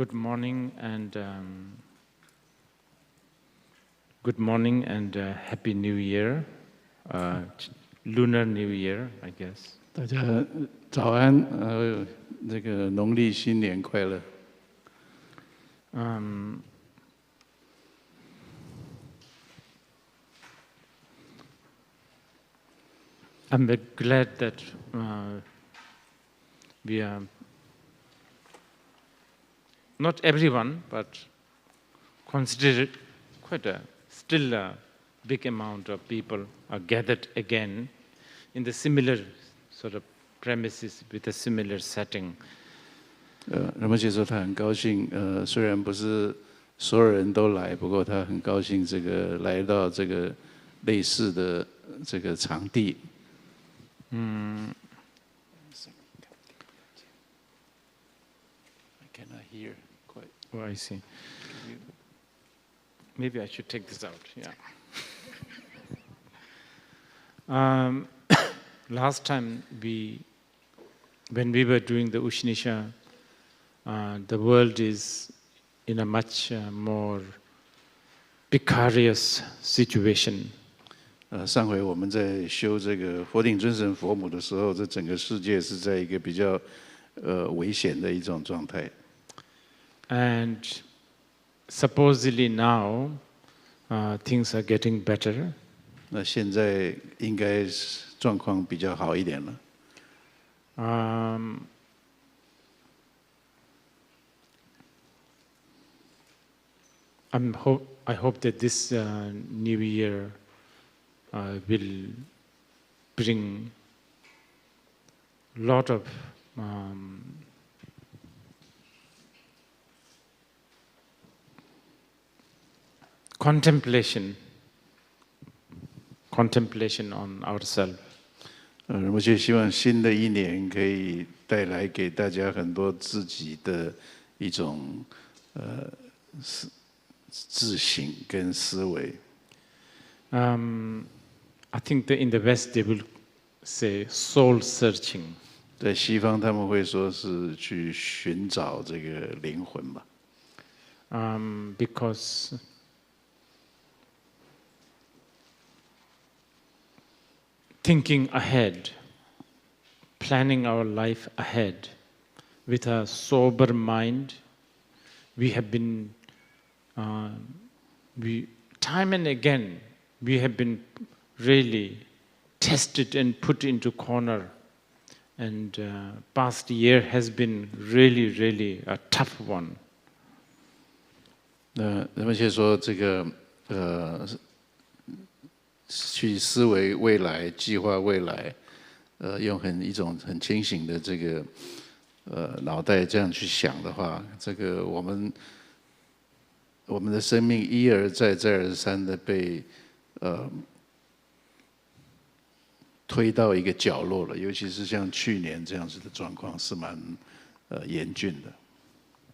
Good morning and Happy New Year, Lunar New Year, I guess. 大家早安，这个农历新年快乐。I'm very glad that we are, not everyone, but considered quite still a big amount of people are gathered again in the similar sort of premises with a similar setting. 仁波切说他很高兴，虽然不是所有人都来，不过他很高兴这个来到这个类似的这个场地。I cannot hear quite. Oh, I see. Maybe I should take this out. Yeah. Last time when we were doing the Ushnisha, the world is in a much more precarious situation. 上回我们在修这个佛顶尊神佛母的时候，这整个世界是在一个比较危险的一种状态。And supposedly now things are getting better. 那现在应该状况比较好一点了。I hope that this new year will bring a lot of contemplation on ourselves. 仁波切希望新的一年可以带来给大家很多自己的一种自省跟思维。I think that in the West they will say soul searching. 在西方他们会说是去寻找这个灵魂吧。Because thinking ahead, planning our life ahead with a sober mind, we have been, time and again, we have been really tested and put into corner. And past year has been really, really a tough one. 那仁波切说这个去思维未来、计划未来，用一种很清醒的这个脑袋这样去想的话，这个我们的生命一而再、再而三的被推到一个角落了，尤其是像去年这样子的状况是蛮严峻的。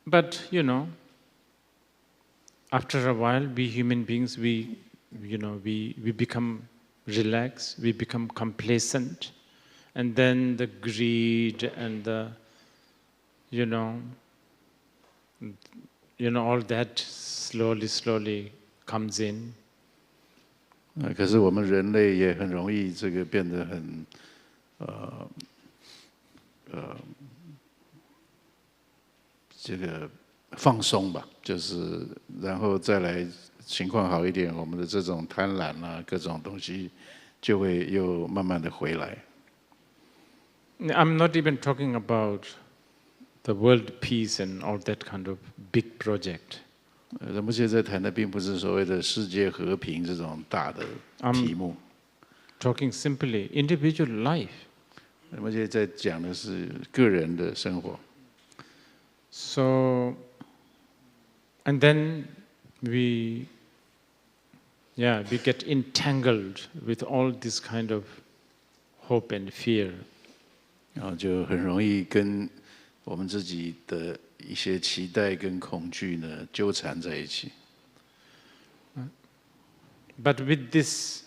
But you know, after a while, we human beings, we become relaxed, we become complacent, and then the greed and the, all that slowly comes in. 可是我们人类也很容易这个变得很这个放松吧，就是然后再来情况好一点，我们的这种贪婪啊，各种东西就会又慢慢的回来。I'm not even talking about the world peace and all that kind of big project. 仁波切在谈的并不是所谓的世界和平这种大的题目。Talking simply individual life. 仁波切在讲的是个人的生活。So, and then we get entangled with all this kind of hope and fear. 然后就很容易跟我们自己的一些期待跟恐惧呢纠缠在一起。But with this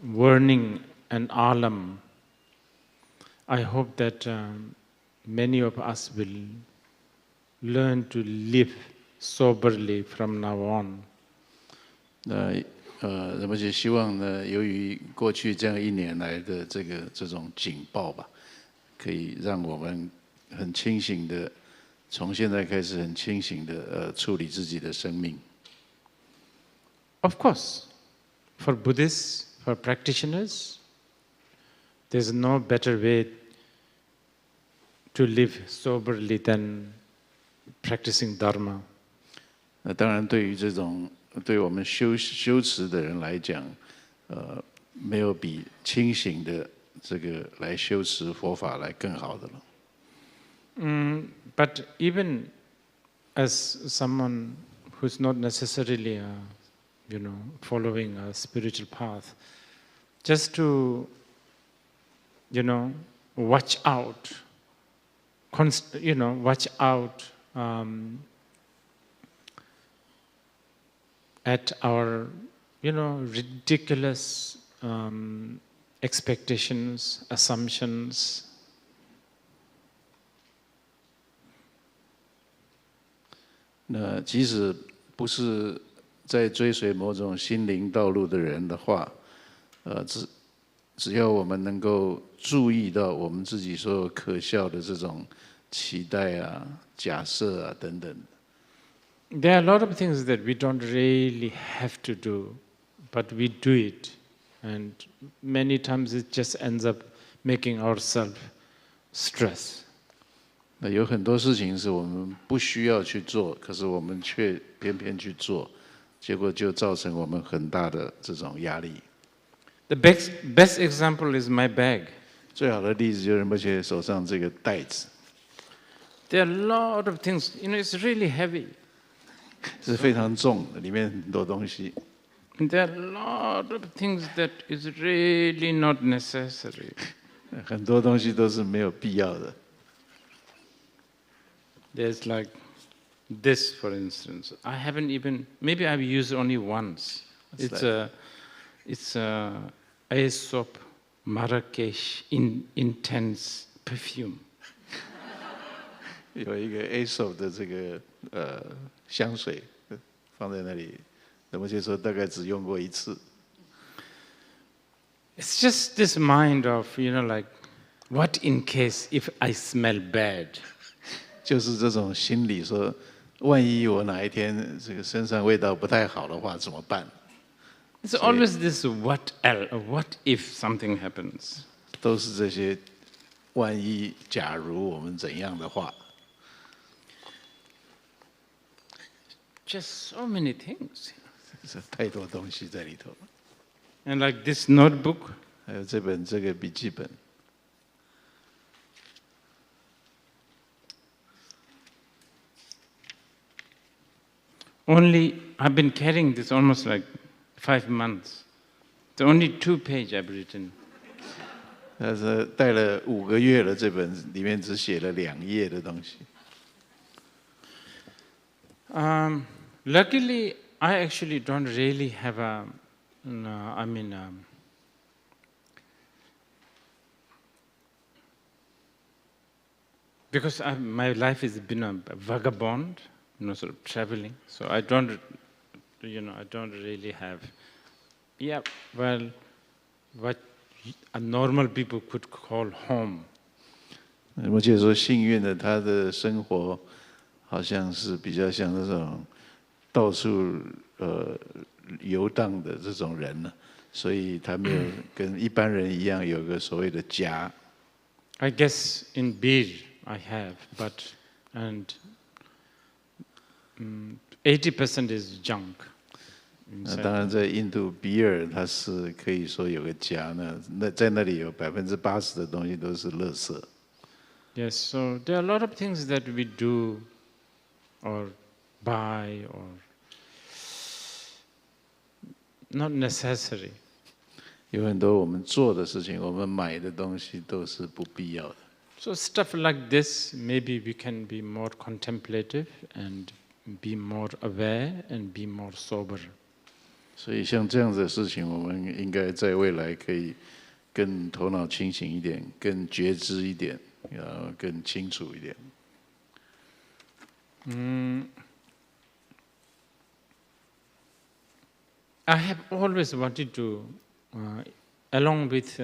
warning and alarm, I hope that many of us will learn to live soberly from now on. 那么就希望呢，由于过去这样一年来的这种警报吧，可以让我们很清醒的，从现在开始很清醒的处理自己的生命。Of course, for Buddhists, for practitioners, there's no better way to live soberly than practicing Dharma. 那当然，对于这种对我们修持的人来讲，没有比清醒的这个来修持佛法来更好的了。But even as someone who's not necessarily, following a spiritual path, just to, watch out, watch out at our, ridiculous expectations, assumptions. 那即使不是在追随某种心灵道路的人的话，只要我们能够注意到我们自己所有可笑的这种期待啊、假设啊等等。There are a lot of things that we don't really have to do, but we do it, and many times it just ends up making ourselves stress. 那有很多事情是我们不需要去做，可是我们却偏偏去做，结果就造成我们很大的这种压力。The best example is my bag. 最好的例子就是Rinpoche手上这个袋子。There are a lot of things, it's really heavy. 是非常重的，里面很多东西。There are a lot of things that is really not necessary. 很多东西都是没有必要的。There's like this, for instance. I haven't even, maybe I've used only once. It's a Aesop Marrakesh intense perfume. 有一个 Aesop 的这个香水放在那里，Rinpoche说大概只用过一次。It's just this mind of, like, what in case if I smell bad? 就是这种心理说，万一我哪一天这个身上味道不太好的话怎么办？ It's always this what if something happens? 都是这些万一假如我们怎样的话。Just so many things. 太多东西在里头。 And like this notebook. 还有这个笔记本。Only I've been carrying this almost like 5 months. The only 2 pages I've written. 但是带了5个月了，这本里面只写了2页的东西。Luckily, I actually don't really have because my life has been a vagabond, sort of traveling. So I don't really have, what a normal people could call home. 我姐说幸运的，她的生活好像是比较像那种到处游荡的这种人呢，所以她没有跟一般人一样有个所谓的家。I guess in beer I have, but 80% is junk. 那当然，在印度比尔，它是可以说有个家呢。那在那里有80%的东西都是垃圾。Yes, so there are a lot of things that we do, or buy, or not necessary. 有很多我们做的事情，我们买的东西都是不必要的。So stuff like this, maybe we can be more contemplative and be more aware and be more sober. 所以像这样子的事情，我们应该在未来可以更头脑清醒一点，更觉知一点，更清楚一点。I have always wanted to, along with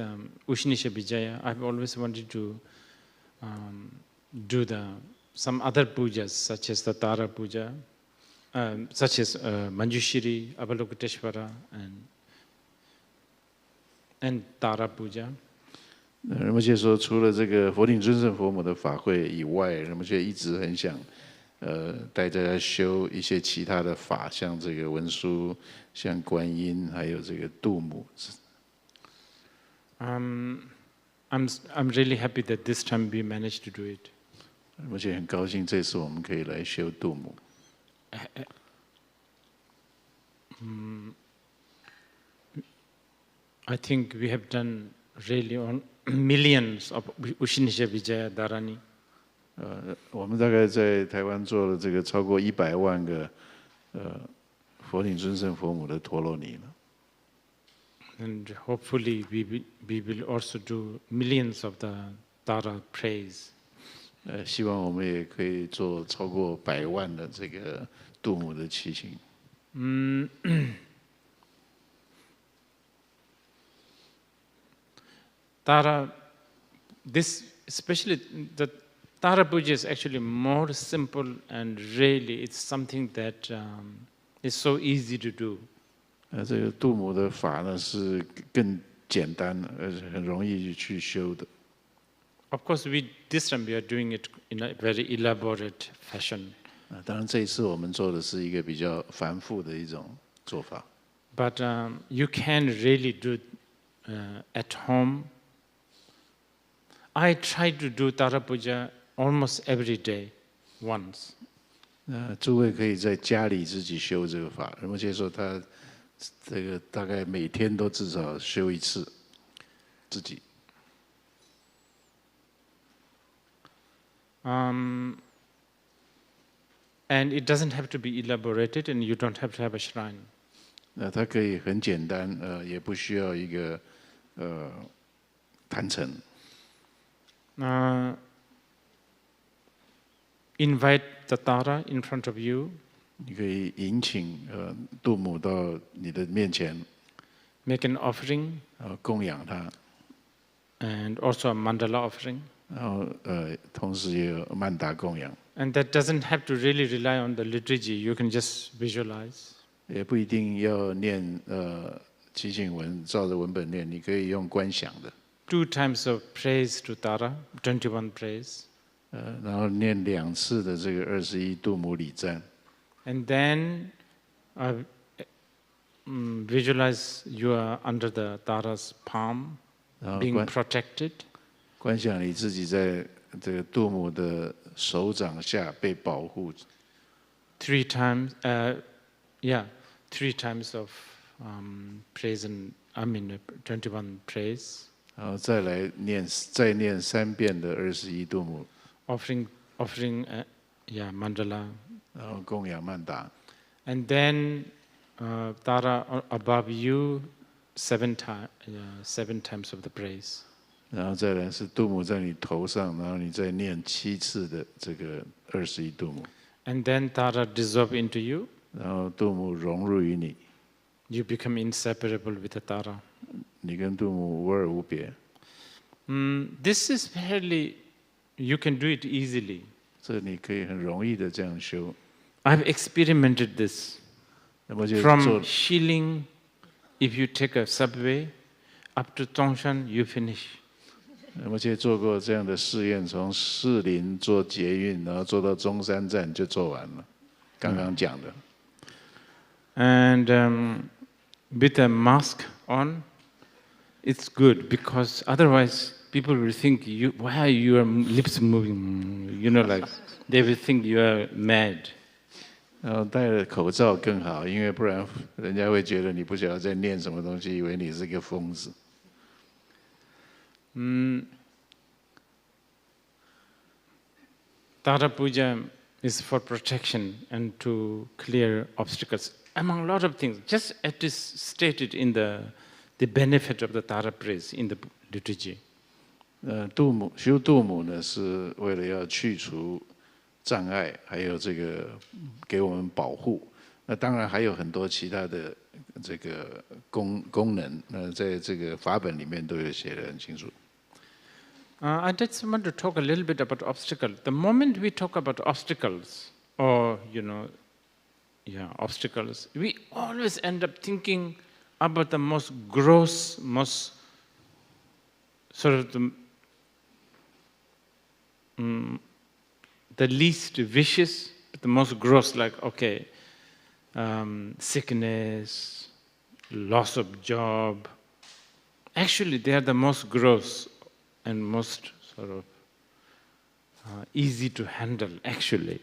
Ushnisha Vijaya, I've always wanted to do some other pujas, such as the Tara Puja, such as Manjushri, Avalokiteshvara, and Tara Puja. 人们就说，除了这个佛顶尊胜佛母的法会以外，人们就一直很想，带大家修一些其他的法，像这个文殊，像观音，还有这个度母。I'm really happy that this time we managed to do it. 而且很高兴这次我们可以来修度母。I think we have done really on millions of Ushnisha Vijaya Dharani. 我们大概在台湾做了这个超过100万个佛顶尊胜佛母的陀罗尼了。And hopefully we will also do millions of the Tara praise. 希望我们也可以做超过100万的这个度母的祈请。Tara, this especially the Tara Puja is actually more simple, and really it's something that is so easy to do. 这个度母的法呢是更简单，而且很容易去修的。Of course, this time we are doing it in a very elaborate fashion. 当然，这一次我们做的是一个比较繁复的一种做法。But you can really do at home. I try to do Tara Puja almost every day, once. 诸位可以在家里自己修这个法。人们接说他这个大概每天都至少修一次，自己。And it doesn't have to be elaborated, and you don't have to have a shrine. 它可以很简单，也不需要一个坛城。Invite the Tara in front of you. 你可以迎请度母到你的面前 Make an offering. 供养它。And also a mandala offering. 然后同时也有曼达供养。And that doesn't have to really rely on the liturgy. You can just visualize. 也不一定要念祈请文，照着文本念，你可以用观想的。2 times of praise to Tara, 21 praise. 然后念2次的这个21度母礼赞。And then visualize you are under the Tara's palm, being protected. 观想你自己在这个度母的手掌下被保护。3 times, 3 times of praise and 21 praise. 然后再念3遍的21度母。Offering, mandala. 然后供养曼达。And then Tara above you 7 times of the praise. 然后再来是度母在你头上，然后你再念7次的这个21度母。And then Tara dissolve into you. 然后度母融入于你。You become inseparable with the Tara. 你跟度母无二无别。This is fairly, you can do it easily. 这你可以很容易的这样修。I've experimented this. From Shilin, if you take a subway, up to Tongshan, you finish. 我也做过这样的试验，从士林坐捷运，然后坐到中山站就做完了。刚刚讲的。And with a mask on, it's good because otherwise people will think why are your lips moving? Like they will think you are mad. 然后戴了口罩更好，因为不然人家会觉得你不晓得在念什么东西，以为你是个疯子。Tara Puja is for protection and to clear obstacles, among a lot of things. Just as is stated in the benefit of the Tara praise in the liturgy. 修度母呢，是为了要去除障碍，还有这个给我们保护。那当然还有很多其他的这个功能，在这个法本里面都有写得很清楚。I just want to talk a little bit about obstacles. The moment we talk about obstacles, or obstacles, we always end up thinking about the most gross, most sort of the least vicious, but the most gross, like sickness, loss of job. Actually, they are the most gross and most sort of easy to handle, actually.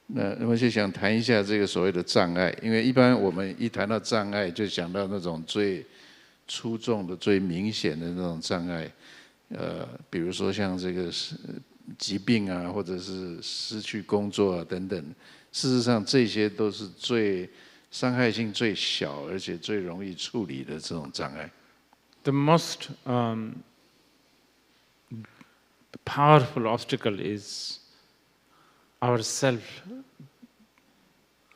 那我就想谈一下这个所谓的障碍，因为一般我们一谈到障碍，就想到那种最出众的、最明显的那种障碍，比如说像这个疾病啊，或者是失去工作啊等等。事实上，这些都是最伤害性最小，而且最容易处理的这种障碍。The most powerful obstacle is ourself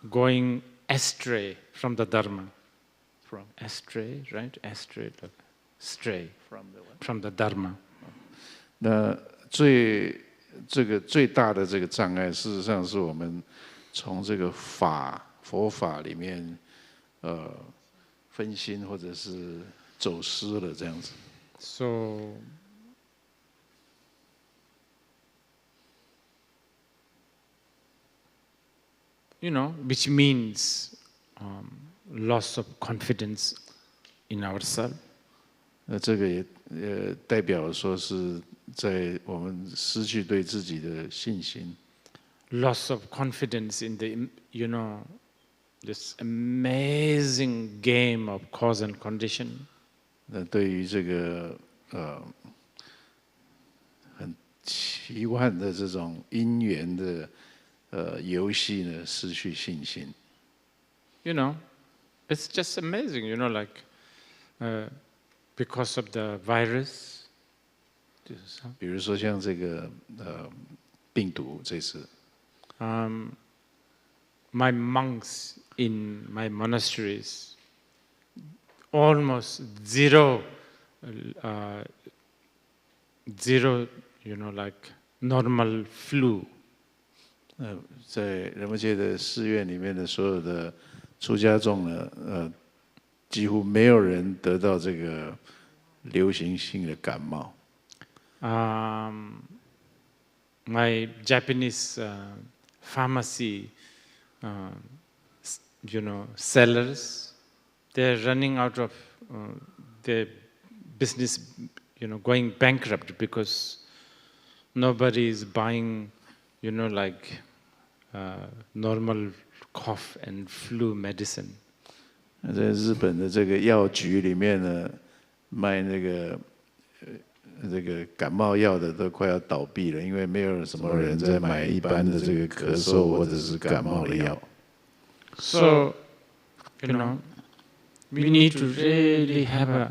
going astray from the Dharma. From astray, right? Astray, like stray from the Dharma. 那最大的这个障碍，事实上是我们从这个佛法里面分心，或者是走失了这样子。So which means loss of confidence in ourselves. 这个也代表说是在我们失去对自己的信心。Loss of confidence in the this amazing game of cause and condition. 那对于这个很奇幻的这种因缘的游戏呢，失去信心。It's just amazing. Because of the virus. 比如说像这个病毒这次。My monks in my monasteries almost zero, like normal flu. 在仁波切的寺院里面的所有的出家众呢，几乎没有人得到这个流行性的感冒。My Japanese pharmacy, sellers, they're running out of their business, going bankrupt because nobody is buying, like normal cough and flu medicine. 在日本的这个药局里面呢，卖这个感冒药的都快要倒闭了，因为没有什么人在买一般的这个咳嗽或者是感冒的药。So, we need to really have an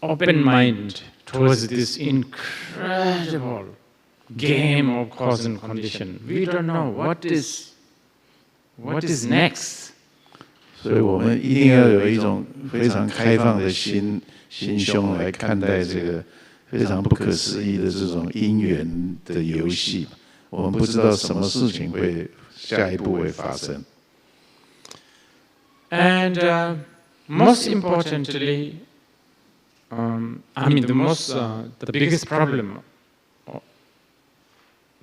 open mind towards this incredible game of cause and condition. We don't know what is next. 所以我们一定要有一种非常开放的心胸来看待这个非常不可思议的这种因缘的游戏。我们不知道什么事情会下一步会发生。And most importantly, the biggest problem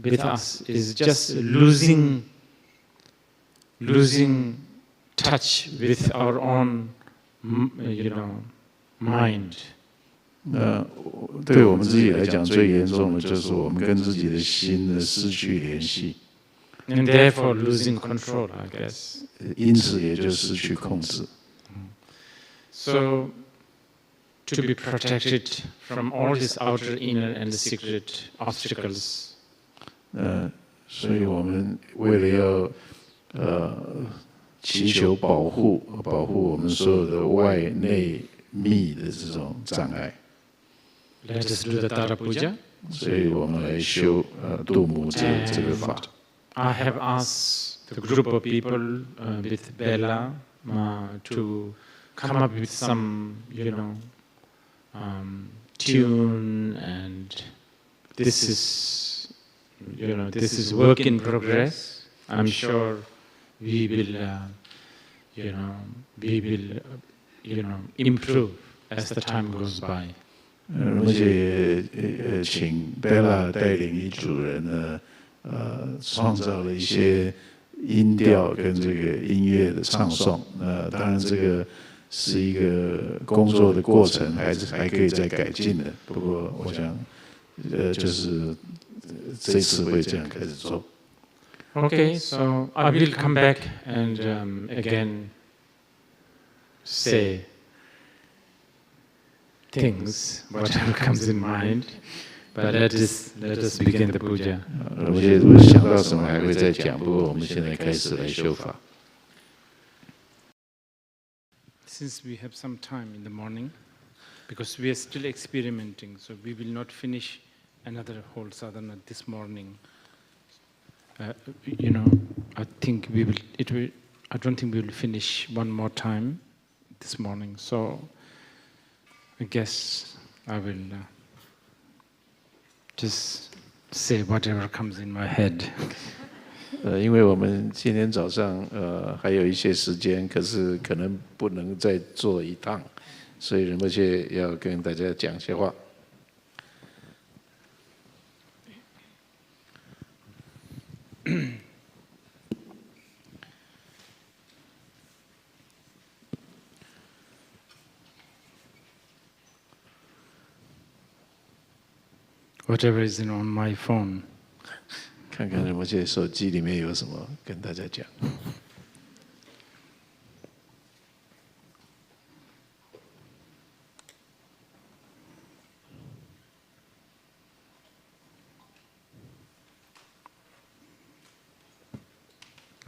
with us is just losing touch with our own, mind. 对我们自己来讲，最严重的就是我们跟自己的心的失去联系。And therefore losing control, I guess. 因此也就失去控制。So, to be protected from all these outer, inner, and secret obstacles. 所以我们为了要祈求保护我们所有的外内密的这种障碍。Let us do the Puja. 所以我们来修度母这个法。I have asked the group of people with Bella to come up with some, tune, and this is work in progress. I'm sure we will improve as the time goes by. 而且请 Bella 带领一组人呢，创造了一些音调跟这个音乐的唱诵。当然这个是一个工作的过程，还可以再改进的。不过我想，就是这次会这样开始做。Okay, so I will come back and again say things, whatever comes in mind. But let us begin the puja. 我现在想到什么还会再讲，不过我们现在开始来修法。Since we have some time in the morning, because we are still experimenting, so we will not finish another whole sadhana this morning. I think we will. I don't think we will finish one more time this morning. So I guess I will just say whatever comes in my head. 因为我们今天早上还有一些时间，可是可能不能再做一趟，所以仁波切要跟大家讲些话。Whatever is on my phone. 看看仁波切手机里面有什么跟大家讲。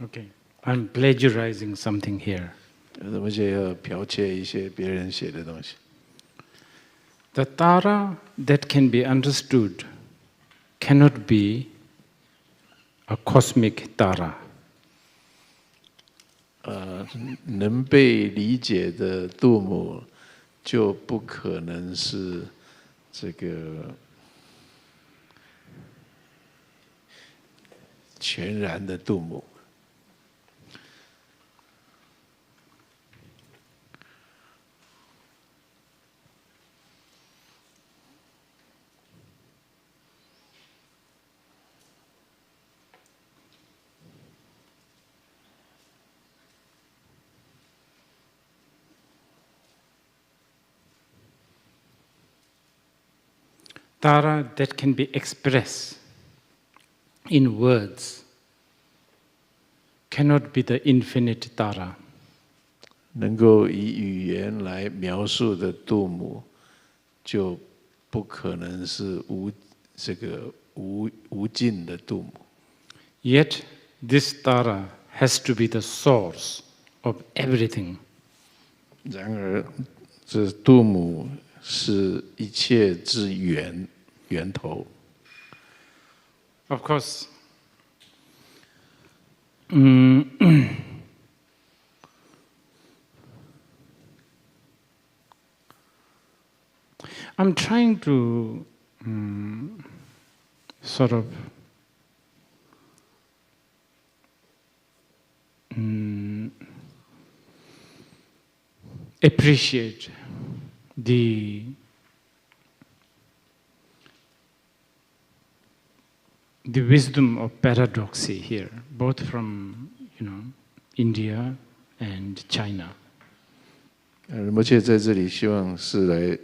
Okay, I'm plagiarizing something here. 仁波切要剽窃一些别人写的东西。The Tara that can be understood cannot be a cosmic Tara. 能被理解的度母就不可能是这个全然的度母。Tara that can be expressed in words cannot be the infinite Tara. 能够以语言来描述的度母，就不可能是无尽的度母。Yet this Tara has to be the source of everything. 然而，这度母是一切之源头。Of course, I'm trying to sort of appreciate the wisdom of paradoxy here, both from India and China. 仁波切在这里希望是来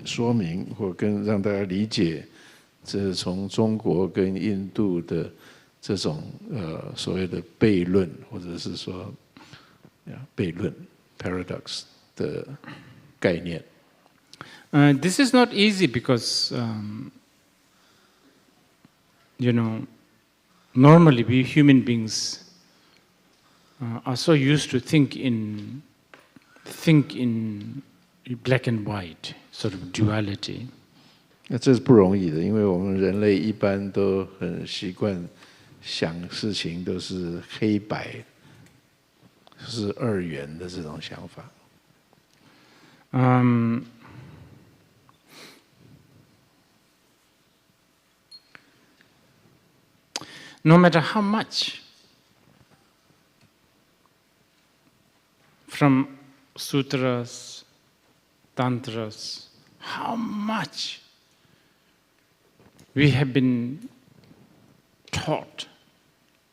说明或让大家理解，这是从中国跟印度的这种所谓的悖论，或者是说悖论 paradox 的概念。This is not easy because normally we human beings are so used to think in black and white, sort of duality. 那这是不容易的，因为我们人类一般都很习惯想事情都是黑白，是二元的这种想法。No matter how much from sutras, tantras, how much we have been taught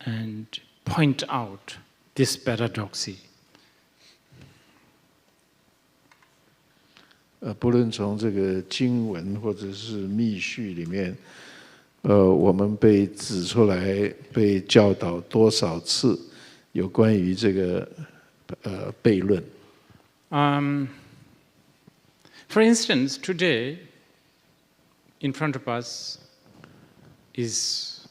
and point out this paradoxy. 不论从这个经文或者是密续里面，我们被指出来、被教导多少次有关于这个悖论。For instance, today, in front of us is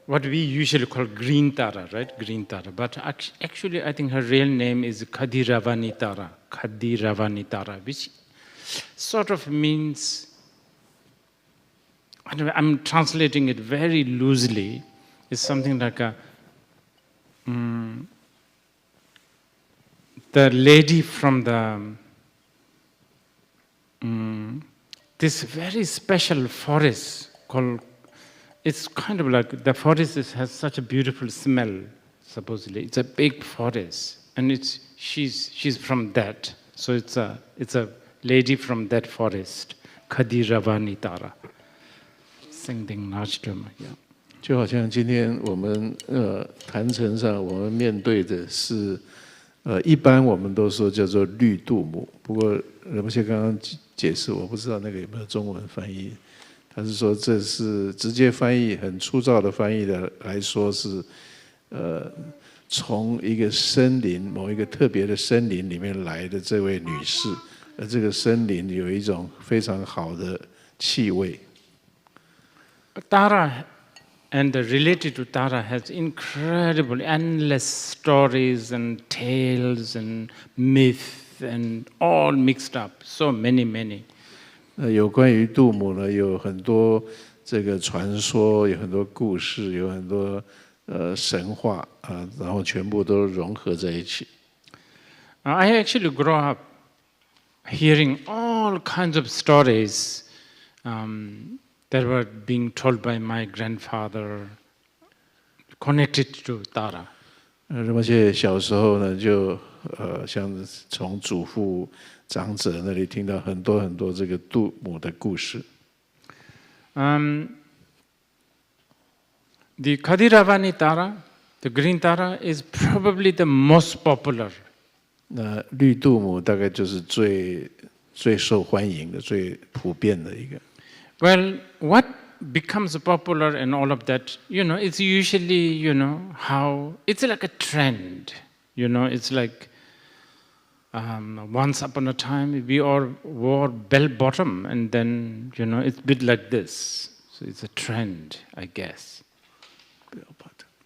what we usually call Green Tara, right? Green Tara. But actually, I think her real name is Kadiravani Tara. Kadiravani Tara, which sort of means, I'm translating it very loosely, it's something like the lady from the this very special forest called, it's kind of like, the forest has such a beautiful smell, supposedly. It's a big forest, and she's from that. So it's a lady from that forest, Kadiravani Tara. Something large term, yeah. 就好像今天我们坛城上我们面对的是一般我们都说叫做绿度母，不过Rinpoche刚刚解释，我不知道那个有没有中文翻译。他是说这是直接翻译，很粗糙的翻译的来说是从一个森林某一个特别的森林里面来的这位女士，而这个森林有一种非常好的气味。Tara and related to Tara has incredible, endless stories and tales and myths and all mixed up, so many. 有关于度母呢，有很多这个传说，有很多故事，有很多神话啊，然后全部都融合在一起。I actually grew up hearing all kinds of stories that were being told by my grandfather, connected to Tara. Rinpoche小时候呢，就像从祖父、长者那里听到很多这个度母的故事。The Kadiravani Tara, the green Tara, is probably the most popular. 那绿度母大概就是最受欢迎的、最普遍的一个。Well, what becomes popular and all of that, it's usually, how, it's like a trend, it's like once upon a time we all wore bell bottom and then, it's a bit like this. So it's a trend, I guess.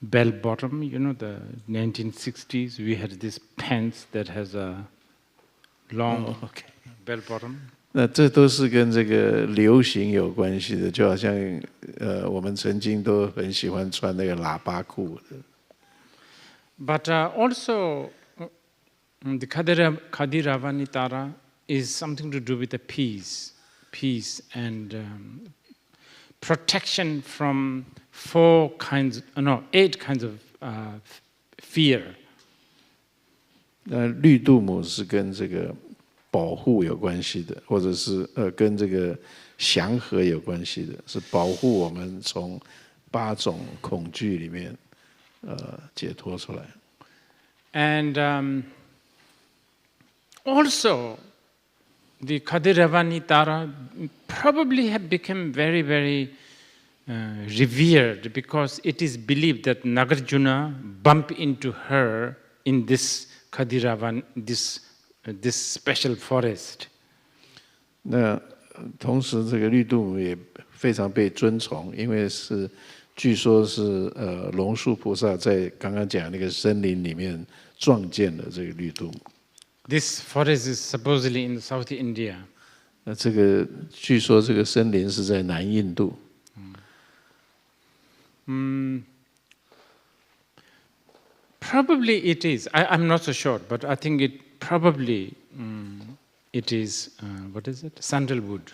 Bell bottom, the 1960s, we had this pants that has a long bell bottom. 那这都是跟这个流行有关系的，就好像我们曾经都很喜欢穿那个喇叭裤的。But also, the Kadiravani Tara is something to do with the peace and protection from 8 kinds of fear. 那绿度母是跟这个保护有关系的，或者是跟这个祥和有关系的，是保护我们从8种恐惧里面解脱出来。And also, the Kadiravani Tara probably have become very, very revered because it is believed that Nagarjuna bumped into her in this Kadiravan, this special forest. 那同时，这个绿度母也非常被尊崇，因为据说是龙树菩萨在刚刚讲那个森林里面撞见了这个绿度母。This forest is supposedly in South India. 这个据说这个森林是在南印度。Probably it is. I'm not so sure, but I think it probably it is. What is it? Sandalwood.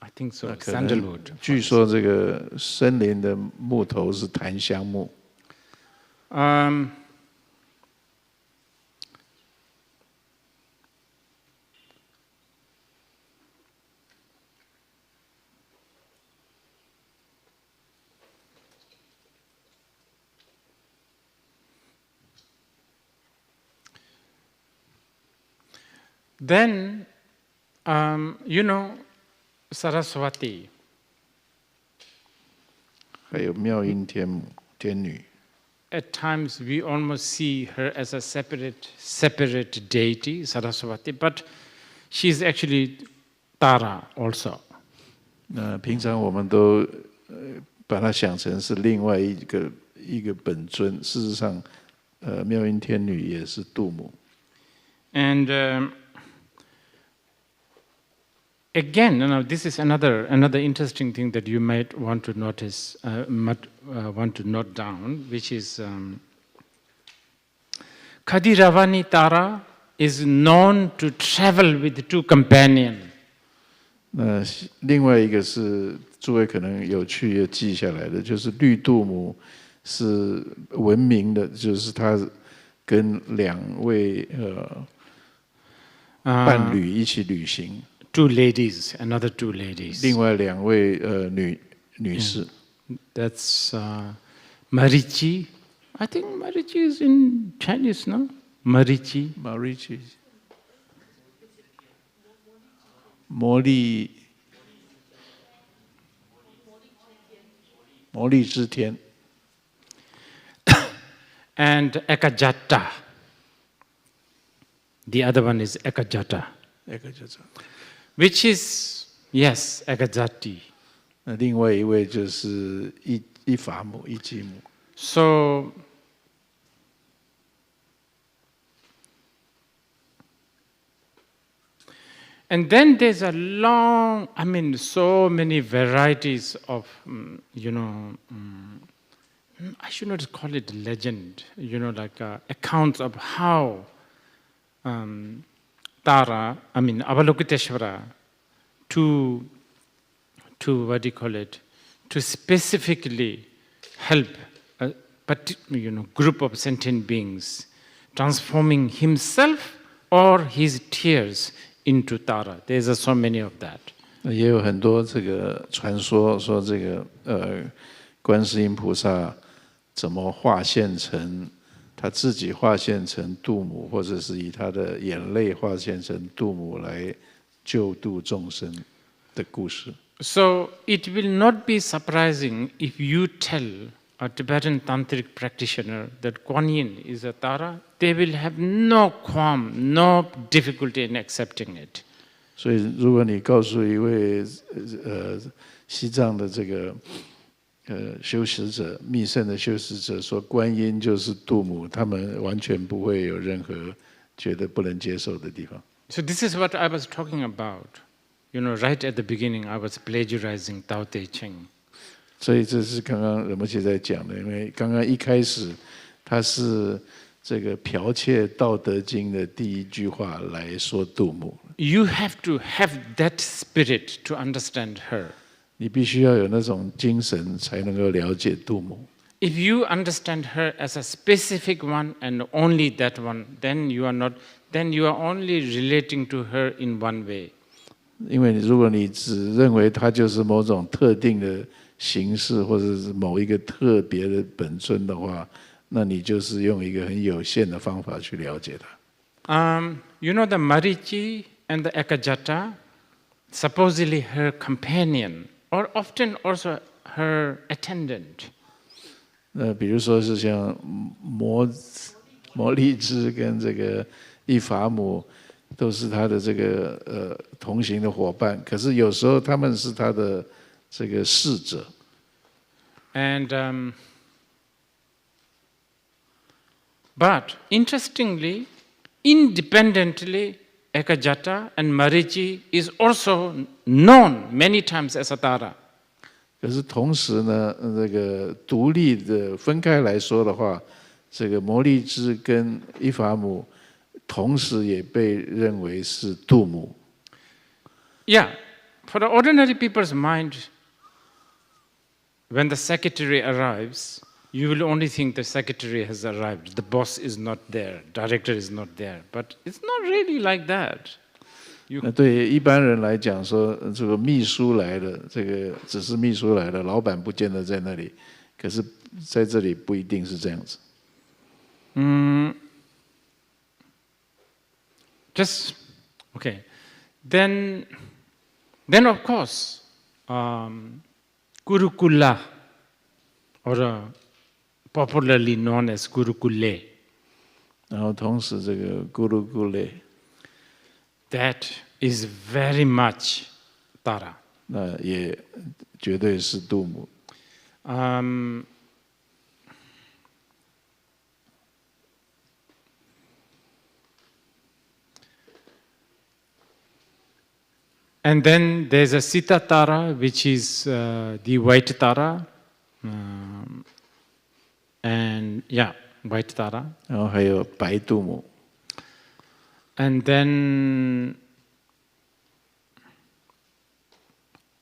I think so. Sandalwood. 据说这个森林的木头是檀香木。Then, Saraswati. 还有妙音天母天女。At times, we almost see her as a separate deity, Saraswati, but she is actually Tara also. 平常我们都把它想成是另外一个本尊，事实上，妙音天女也是度母。And again, this is another interesting thing that you might want to notice, want to note down, which is Khadiravani Tara is known to travel with two companions. 那另外一个是诸位可能有趣要记下来的，就是绿度母是闻名的，就是他跟2位伴侣一起旅行。Two ladies, another two ladies. 另外2位女士。That's Marichi. I think Marichi is in Chinese, no? Marichi. 魔力之天。And Ekajata. The other one is Ekajata. Which is, yes, Ekajati. 那另外一位就是一法母一基母。So, and then there's a long, so many varieties of, I should not call it legend, like accounts of how Tara, Avalokiteshvara, to what do you call it, to specifically help a group of sentient beings, transforming himself or his tears into Tara. There's so many of that. 也有很多这个传说说这个观世音菩萨怎么化现成。他自己化现成度母，或者是以他的眼泪化现成度母来救度众生的故事。So it will not be surprising if you tell a Tibetan tantric practitioner that Kuan Yin is a Tara, they will have no qualm, no difficulty in accepting it. 所以，如果你告诉一位西藏的这个修持者、密圣的修持者说观音就是度母，他们完全不会有任何觉得不能接受的地方。So this is what I was talking about. Right at the beginning, I was plagiarizing Tao de Ching. 所以这是刚刚仁波切在讲的，因为刚刚一开始他是这个剽窃《道德经》的第一句话来说度母。You have to have that spirit to understand her. 你必须要有那种精神，才能够了解度母。If you understand her as a specific one and only that one, then you are not. Then you are only relating to her in one way. 因为如果你只认为她就是某种特定的形式，或者是某一个特别的本尊的话，那你就是用一个很有限的方法去了解她。The Marichi and the Ekajata, supposedly her companion. Or often also her attendant. 比如说是像摩利支跟这个一法母，都是他的这个同行的伙伴。可是有时候他们是他的这个侍者。And but interestingly, independently, Ekajata and Marichi is also known many times as a Tara. 可是同时呢，这个独立的分开来说的话，这个摩利支跟伊法姆同时也被认为是度母。Yeah, for the ordinary people's mind, when the secretary arrives, you will only think the secretary has arrived. The boss is not there, director is not there. But it's not really like that. 那对一般人来讲说，这个秘书来了，这个只是秘书来了，老板不见得在那里。可是在这里不一定是这样子。Just okay. Then of course, Gurukula, or popularly known as Gurukule. 然后同时这个咕噜咕噜， That is very much Tara. 那也绝对是度母。And then there's a Sita Tara, which is the white Tara. And yeah, white Tara. 然后还有白度母。And then,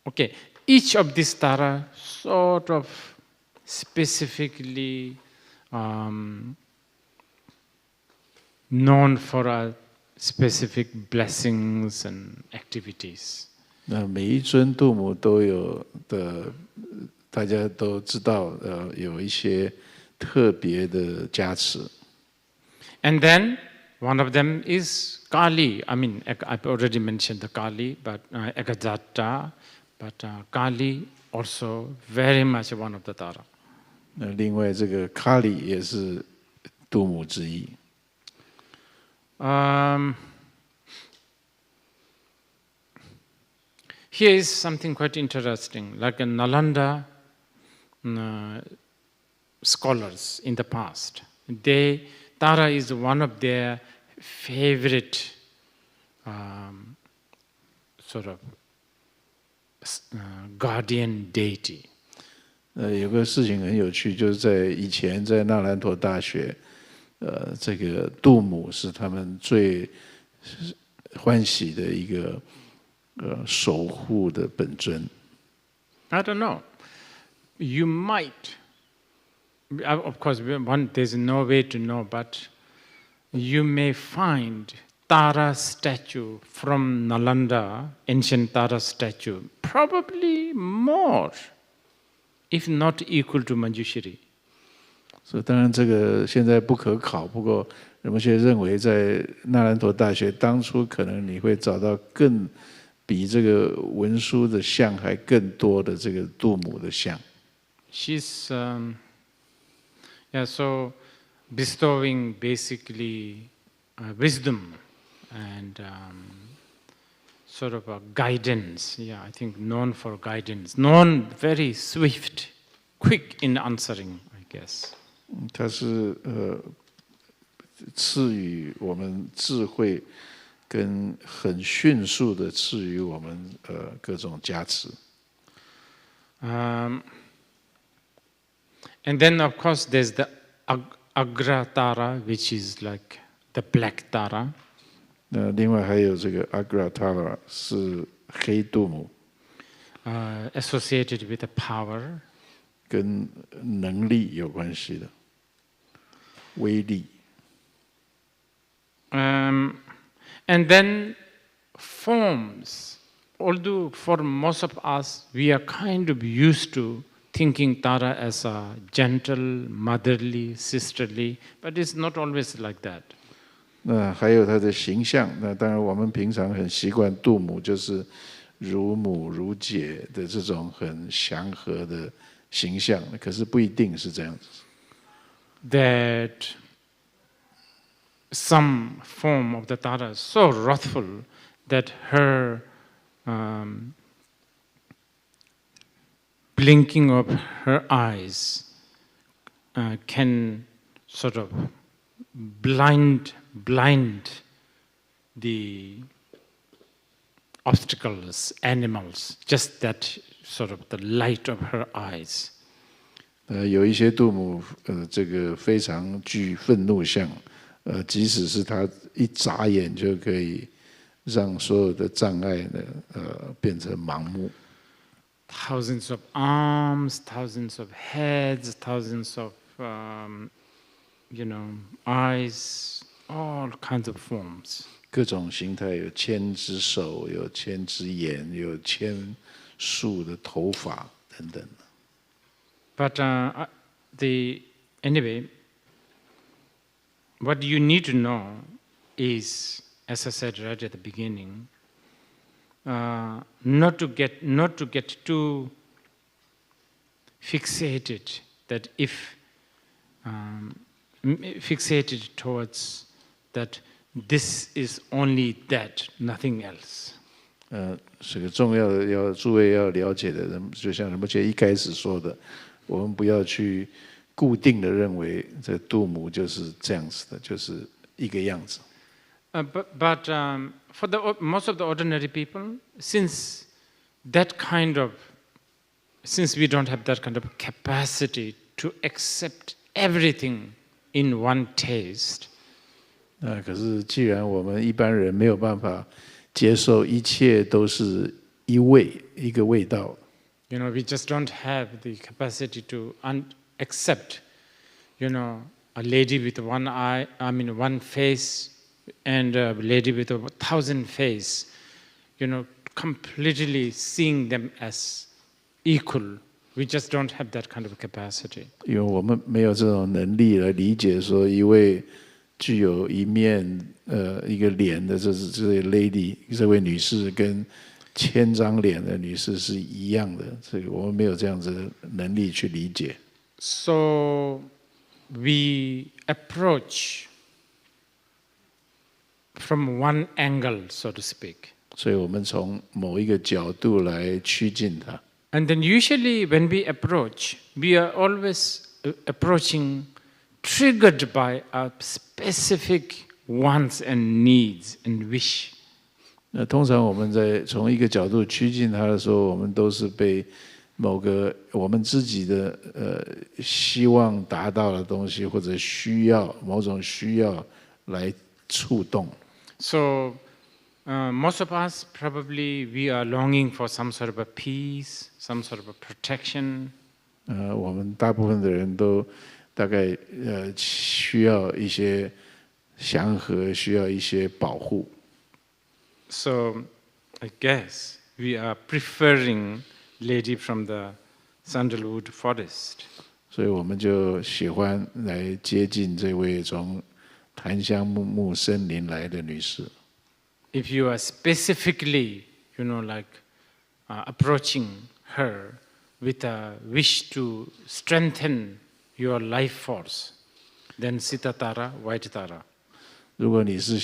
okay, each of these Tara sort of specifically known for a specific blessings and activities. 那每一尊度母都有的，大家都知道，有一些特别的加持。And then one of them is Kali. I mean, I've already mentioned the Kali, but Ekajata, but Kali also very much one of the Tara. 那另外这个卡里也是度母之一。Here is something quite interesting, like a Nalanda scholars in the past. Tara is one of their favorite sort of guardian deity. 有个事情很有趣，就是在以前在那兰陀大学，这个度母是他们最欢喜的一个守护的本尊。I don't know. You might, of course, there's no way to know, but you may find Tara statue from Nalanda, ancient Tara statue, probably more, if not equal to Manjushri. 所以当然这个现在不可考，不过人们却认为在那兰陀大学当初可能你会找到更比这个文书的像还更多的这个度母的像。She's so bestowing basically wisdom and sort of a guidance. Yeah, I think known for guidance, known very swift, quick in answering, I guess. 它是赐予我们智慧，跟很迅速的赐予我们各种加持。And then of course there's the Agra Tara, which is like the black Tara. 那另外还有这个 Agra Tara 是黑度母， associated with the power. 跟能力有关系的威力。And then forms. Although for most of us, we are kind of used to thinking Tara as a gentle, motherly, sisterly, but it's not always like that. 那还有它的形象，那当然我们平常很习惯度母就是如母如姐的这种很祥和的形象，可是不一定是这样子。That some form of the Tara is so wrathful that her blinking of her eyes can sort of blind the obstacles, animals, just that sort of the light of her eyes. 有一些度母，这个非常具愤怒相，即使是他一眨眼就可以让所有的障碍呢，变成盲目。Thousands of arms, thousands of heads, thousands of, eyes, all kinds of forms. 各种形态，有千只手，有千只眼，有千束的头发等等。But anyway, what you need to know is, as I said right at the beginning, not to get too fixated that if fixated towards that this is only that, nothing else. 这个重要的诸位要了解的人，就像Rinpoche一开始说的，我们不要去固定的认为这度母就是这样子的，就是一个样子。But for most of the ordinary people, since we don't have that kind of capacity to accept everything in one taste. 可是既然我们一般人没有办法接受一切都是一个味道。We just don't have the capacity to accept, a lady with one face and a lady with 1,000 faces, completely seeing them as equal. We just don't have that kind of capacity. 因为我们没有这种能力来理解说一位具有一面一个脸的这位 lady 这位女士跟千张脸的女士是一样的，这个我们没有这样子的能力去理解。So we approach from one angle, so to speak. 所以我们从某一个角度来趋近它。And then usually when we approach, we are always approaching triggered by our specific wants and needs and wish. 通常我们在从一个角度趋近它的时候，我们都是被某个我们自己的希望达到的东西，或者某种需要来触动。So most of us probably we are longing for some sort of a peace, some sort of a protection. 我们大部分的人都大概需要一些祥和，需要一些保护。So I guess we are preferring lady from the sandalwood forest. 所以我们就喜欢来接近这位从檀香木森林来的女士。If you are specifically, approaching her with a wish to strengthen your life force, then Sita Tara, White Tara. 如果你是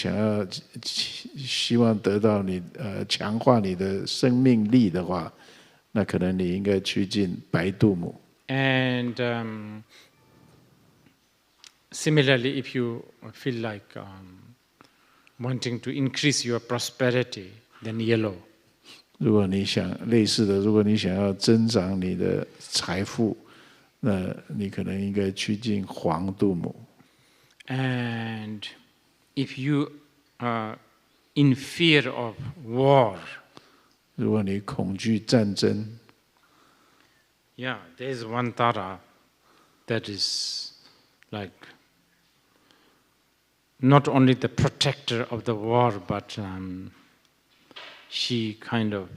希望得到你强化你的生命力的话，那可能你应该趋近白度母。And similarly, if you feel like wanting to increase your prosperity, then yellow. 如果你想类似的，如果你想要增长你的财富，那你可能应该趋近黄度母。And if you are in fear of war, 如果你恐惧战争， yeah, there is one Tara that is like not only the protector of the war, but she kind of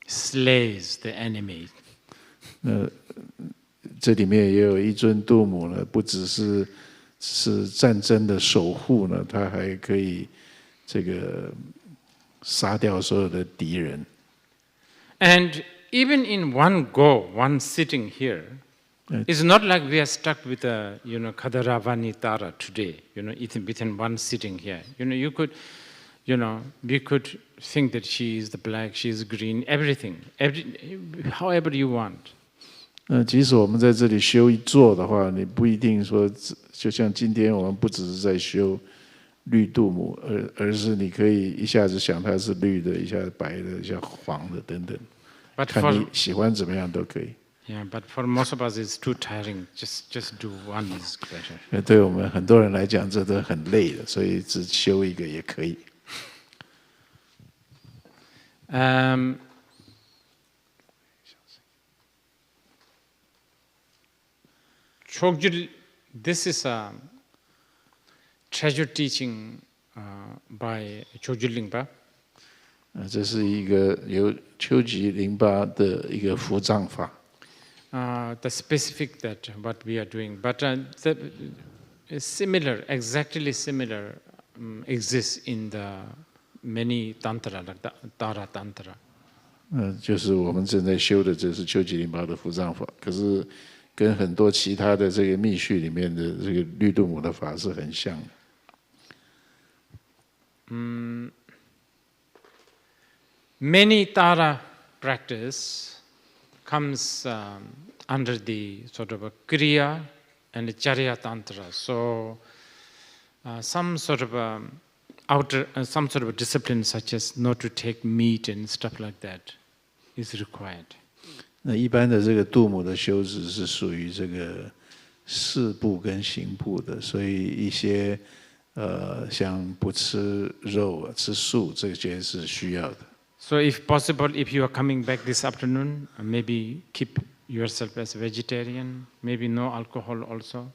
slays the enemy. 这里面也有一尊度母呢，不只是战争的守护呢，它还可以这个杀掉所有的敌人。And even in one go, one sitting here, it's not like we are stuck with a Kadaravani Tara today. Within one sitting here. You could, we could think that she is the black, she is green, everything, however you want. 即使我们在这里修一座的话，你不一定说，就像今天我们不只是在修绿度母，而是你可以一下子想它是绿的，一下白的，一下黄的等等，看你喜欢怎么样都可以。Yeah, but for most of us it's too tiring. Just do one is better. 对我们很多人来讲，这都很累的，所以只修一个也可以。Chogyul, this is a treasure teaching by Chogyul Lingpa. 这是一个由丘吉林巴的一个伏藏法。The specific that what we are doing, but the similar, exactly similar, exists in the many tantra, like the Tara Tantra. 就是我们正在修的，这是丘吉林巴的伏藏法，可是跟很多其他的这个密续里面的这个绿度母的法是很像的。Many Tara practice comes under the sort of a Kriya and Charya Tantra. So some sort of some sort of a discipline such as not to take meat and stuff like that is required. 那一般的这个度母的修持是属于这个事部跟行部的，所以一些像不吃肉、吃素这些是需要的。So if possible, if you are coming back this afternoon, maybe keep yourself as a vegetarian, maybe no alcohol also.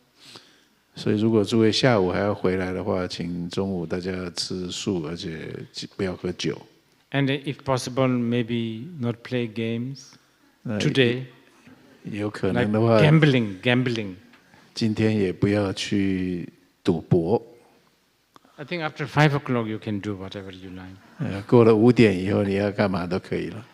所以如果诸位下午还要回来的话，请中午大家吃素，而且不要喝酒。And if possible, maybe not play games today. 有可能的话 like gambling. 今天也不要去赌博。I think after 5 o'clock you can do whatever you like. 过了5点以后，你要干嘛都可以了。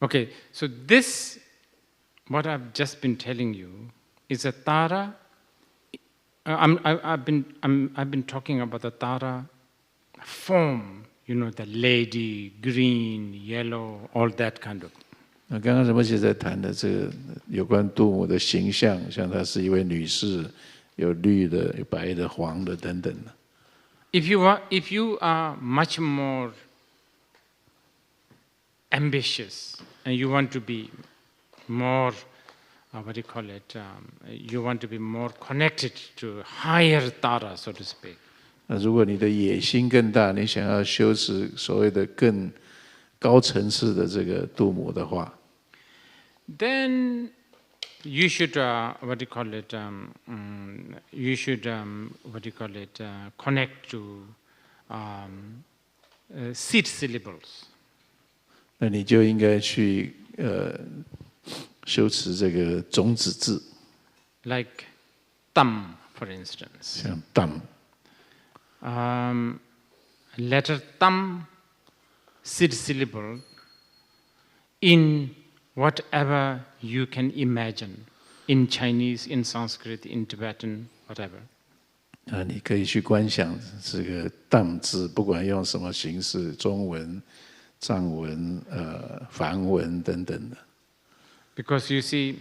Okay, so this, what I've just been telling you, is a Tara. I've been talking about the Tara form, you know, the lady, green, yellow, all that kind of. 刚刚什么姐在谈的这个有关度母的形象，像她是一位女士，有绿的、有白的、黄的等等的。If you are much more ambitious and you want to be more, what do you call it? You want to be more connected to higher Tara, so to speak. 如果你的野心更大，你想要修持所谓的更高层次的这个度母的话， then you should what do you call it? You should what do you call it? Connect to seed syllables. 那你就应该去修持这个种子字 ，like tam, for instance. 像 tam. Letter tam, seed syllable, in whatever you can imagine, in Chinese, in Sanskrit, in Tibetan, whatever. 你可以去观想这个 tam 字，不管用什么形式，中文、藏文、梵文等等的。Because you see,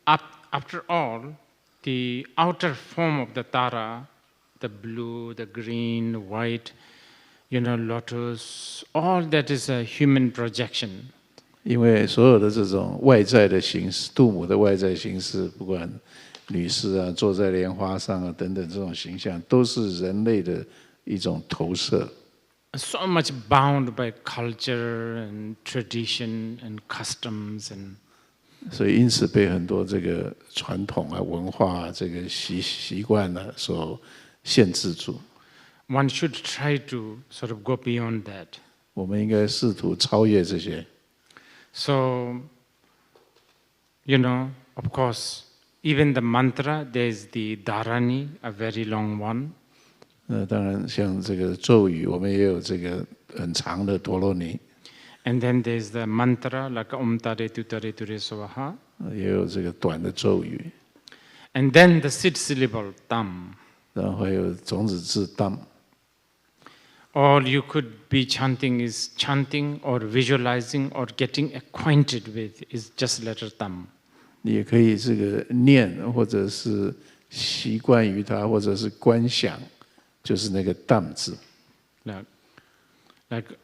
after all, the outer form of the Tara, the blue, the green, white, you know, lotus, all that is a human projection. 因为所有的这种外在的形式，度母的外在形式，不管女士啊，坐在莲花上啊等等这种形象，都是人类的一种投射。So much bound by culture and tradition and customs and. 所以因此被很多这个传统啊、文化啊、这个习惯啊所限制住。One should try to sort of go beyond that. 我们应该试图超越这些。So, you know, of course, even the mantra, there's the dharani, a very long one. 当然，像这个咒语，我们也有这个很长的陀罗尼。And then there's the mantra, like Om Tare Tu Tare Ture Swaha. 也有这个短的咒语。And then the Sid syllable, tam. 然后还有种子字 dam。 All you could be chanting is chanting or visualizing or getting acquainted with is just letter tam. 你也可以这个念，或者是习惯于它，或者是观想，就是那个 dam 字。Like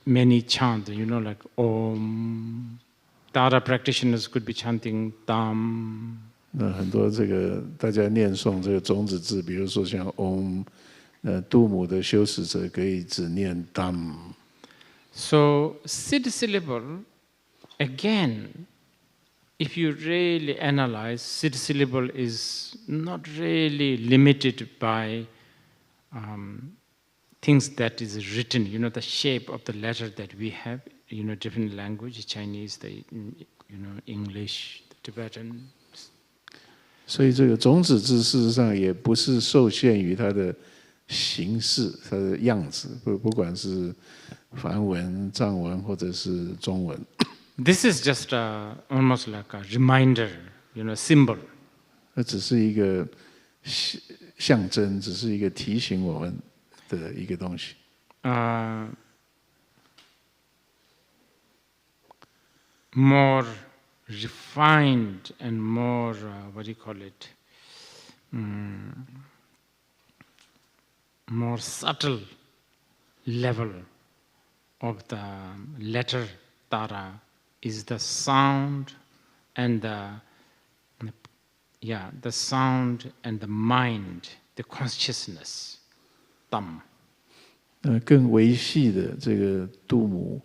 many chant, like Om. Tara practitioners could be chanting tam. 那很多这个大家念诵这个种子字，比如说像 Om， 度母的修持者可以只念 dam。 So Sid syllable, again, if you really analyze, Sid syllable is not really limited by things that is written, the shape of the letter that we have, different language, Chinese, English, Tibetan. 所以这个种子字事实上也不是受限于它的形式、它的样子，不管是梵文、藏文或者是中文。This is just almost like a reminder, symbol. 它只是一个象征，只是一个提醒我们的一个东西。More refined and more, more subtle level of the letter Tara is the sound and the sound and the mind, the consciousness, tam. 更维系的这个度母，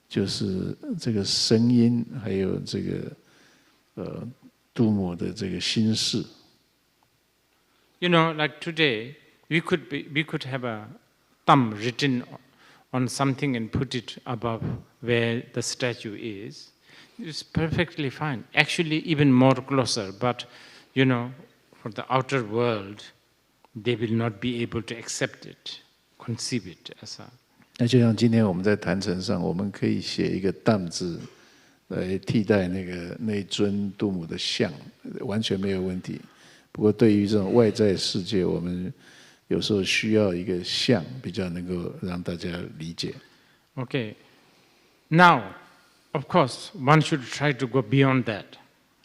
就是这个声音，还有这个度母的这个心事。Like today, we could have a tam written on something and put it above where the statue is. It's perfectly fine. Actually, even more closer. But, for the outer world, they will not be able to accept it, conceive it as a. 那就像今天我们在坛城上，我们可以写一个 dam 字来替代那尊度母的像，完全没有问题。不过对于这种外在世界，我们有时候需要一个像，比较能够让大家理解。Okay. Now, of course, one should try to go beyond that.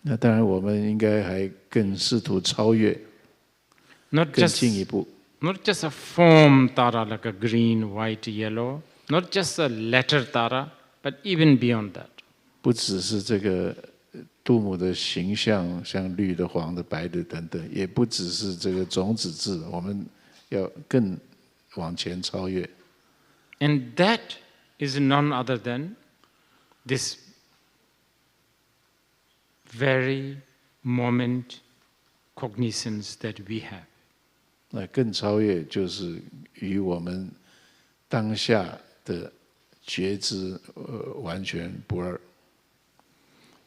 那当然，我们应该还更试图超越，更进一步。Not just a form Tara like a green, white, yellow. Not just a letter Tara, but even beyond that. 不只是这个度母的形象，像绿的、黄的、白的等等，也不只是这个种子字，我们要更往前超越。And that is none other than this very moment cognizance that we have. 那更超越就是与我们当下的觉知完全不二。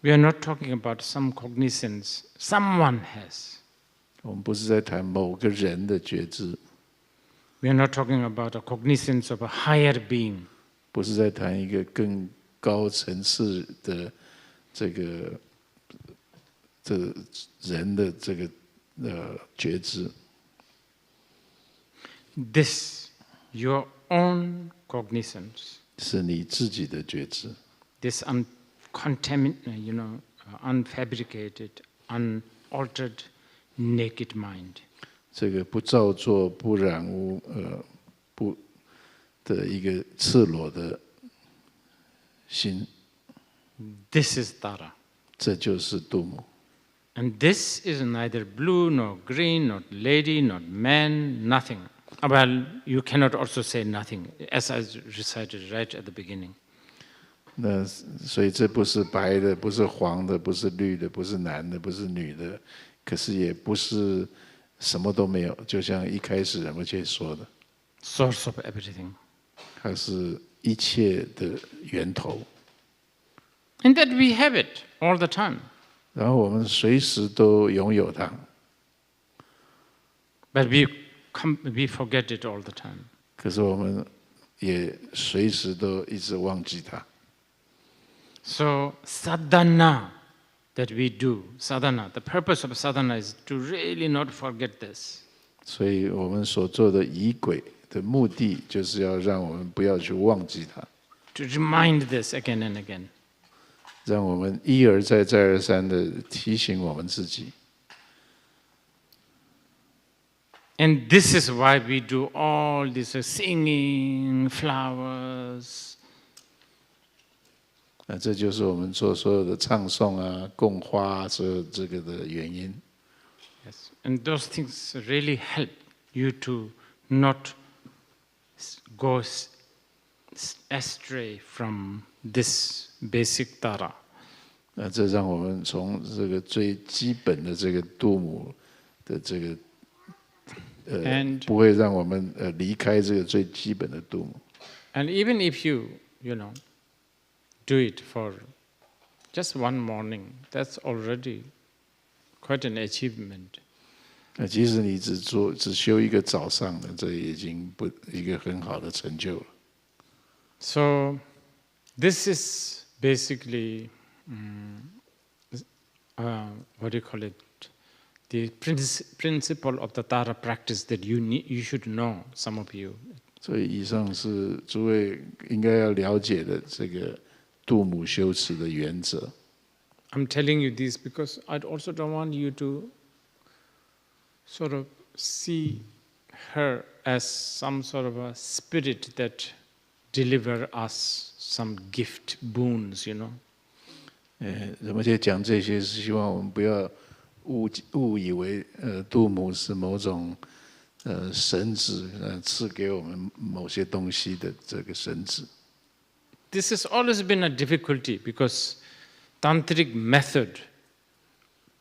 We are not talking about some cognizance someone has. 我们不是在谈某个人的觉知。We are not talking about a cognizance of a higher being. 不是在谈一个更高层次的这个人的这个觉知。This, your own cognizance. 是你自己的觉知。This unfabricated, unaltered, naked mind. 这个不造作、不染污、不的一个赤裸的心。This is Tara. 这就是度母。And this is neither blue, nor green, nor lady, nor man, nothing. Well, you cannot also say nothing, as I recited right at the beginning. 那所以这不是白的，不是黄的，不是绿的，不是男的，不是女的，可是也不是什么都没有，就像一开始人们去说的。Source of everything. 它是一切的源头。And that we have it all the time. 然后我们随时都拥有它。But we forget it all the time. 可是我们也随时都一直忘记它。So sadhana that we do, sadhana, the purpose of sadhana is to really not forget this. 所以我们所做的仪轨的目的，就是要让我们不要去忘记它， To remind this again and again. 让我们一而再、再而三的提醒我们自己。 And this is why we do all this singing, flowers. 这就是我们做所有的唱诵啊、供花啊，所有这个的原因。 Yes. And those things really help you to not go astray from this basic Tara. 这让我们从这个最基本的这个度母的这个不会让我们离开这个最基本的度母。 And even if you do it for just one morning, that's already quite an achievement. 即使你只修一个早上的，这已经一个很好的成就了。 So, this is basically what do you call it? The principle of the Tara practice that you should know, some of you. 所以以上是诸位应该要了解的这个度母修持的原则。 I'm telling you this because I also don't want you to sort of see her as some sort of a spirit that deliver us some gift boons, you know. 而且讲这些是希望我们不要误以为度母是某种神旨赐给我们某些东西的这个神旨。 This has always been a difficulty because tantric method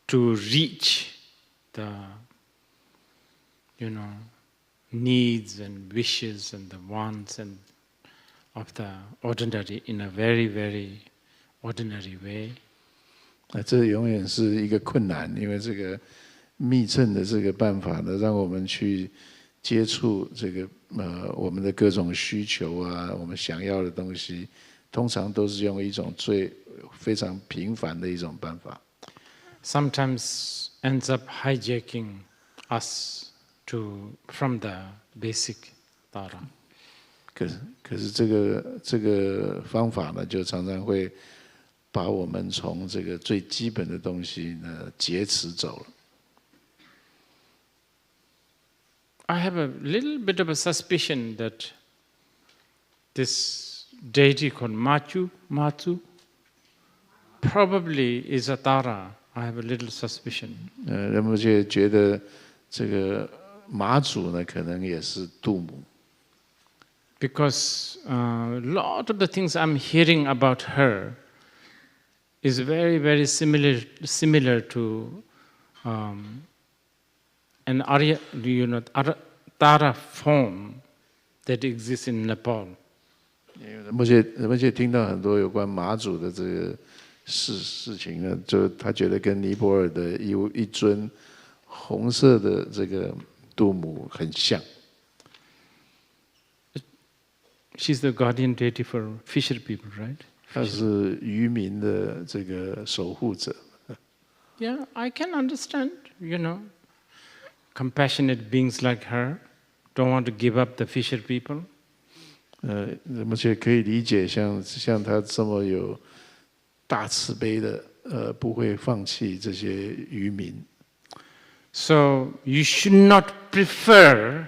to reach the needs and wishes and the wants and of the ordinary in a very, very ordinary way. 这永远是一个困难，因为这个密乘的这个办法呢，让我们去接触这个我们的各种需求啊，我们想要的东西，通常都是用一种非常平凡的一种办法。 Sometimes ends up hijacking us from the basic Tara. 可是这个方法呢，就常常会把我们从这个最基本的东西呢劫持走了。 I have a little bit of a suspicion that this deity called Matsu probably is a Tara. I have a little suspicion. 人们就觉得这个马祖呢，可能也是度母。 Because a lot of the things I'm hearing about her is very, very similar to an Tara form that exists in Nepal. 人们就听到很多有关马祖的这个事情呢，就他觉得跟尼泊尔的一尊红色的这个度母很像。 She's the guardian deity for fisher people, right? 他是渔民的这个守护者。 Yeah, I can understand, compassionate beings like her don't want to give up the fisher people. 人们就可以理解，像他这么有大慈悲的，不会放弃这些渔民。 So you should not prefer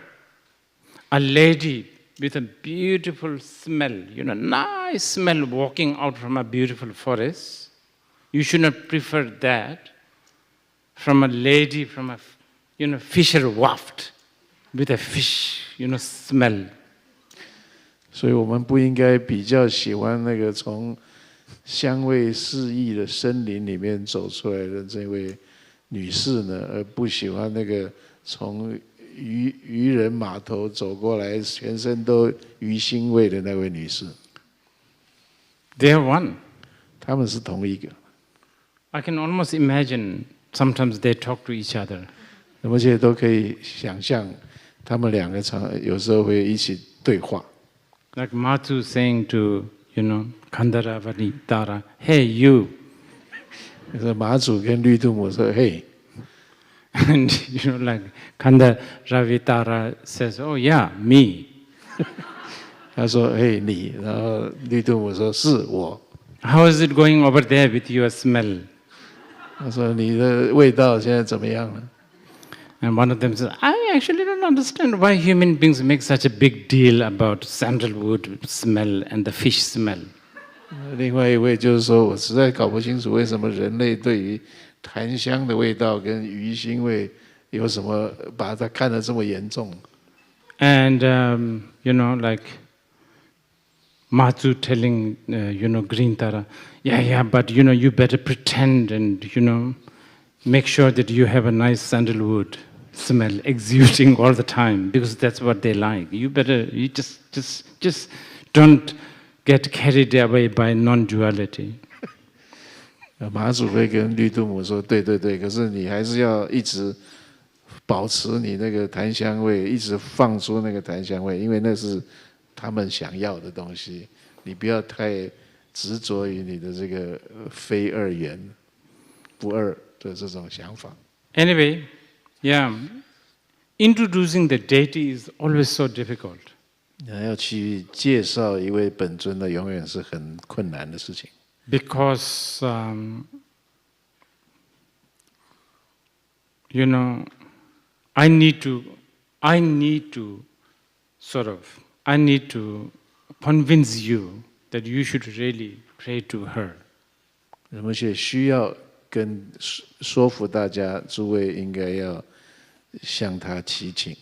a lady with a beautiful smell, nice smell walking out from a beautiful forest. You should not prefer that from a lady from a, fisher waft with a fish, smell. 所以我们不应该比较喜欢那个从香味四溢的森林里面走出来的这位女士呢，而不喜欢那个从渔人码头走过来，全身都鱼腥味的那位女士。 They are one. 他们是同一个。 I can almost imagine sometimes they talk to each other. 而且都可以想象，他们两个有时候会一起对话。 Like Matsu saying to, Kandara Vanitara, hey you, 说马祖跟绿度母说：“嘿。” And like Kanda Ravitara says, "Oh yeah, me." 他说：“嘿，你。”然后绿度母说：“是我。” How is it going over there with your smell? 他说：“你的味道现在怎么样了？” And one of them says, "I actually don't understand why human beings make such a big deal about sandalwood smell and the fish smell." 另外一位就是说：“我实在搞不清楚为什么人类对于檀香的味道跟鱼腥味有什么把它看得这么严重。” And like Matsu telling Green Tara, yeah, but you better pretend and make sure that you have a nice sandalwood smell exuding all the time because that's what they like. You just don't get carried away by non-duality. 马祖会跟绿度母说：“对，可是你还是要一直保持你那个檀香味，一直放出那个檀香味，因为那是他们想要的东西。你不要太执着于你的这个非二元、不二的这种想法。” Anyway, yeah, introducing the deity is always so difficult. 要去介绍一位本尊呢，永远是很困难的事情。Because I need to convince you that you should really pray to her. 而且需要跟说服大家，诸位应该要向她祈请。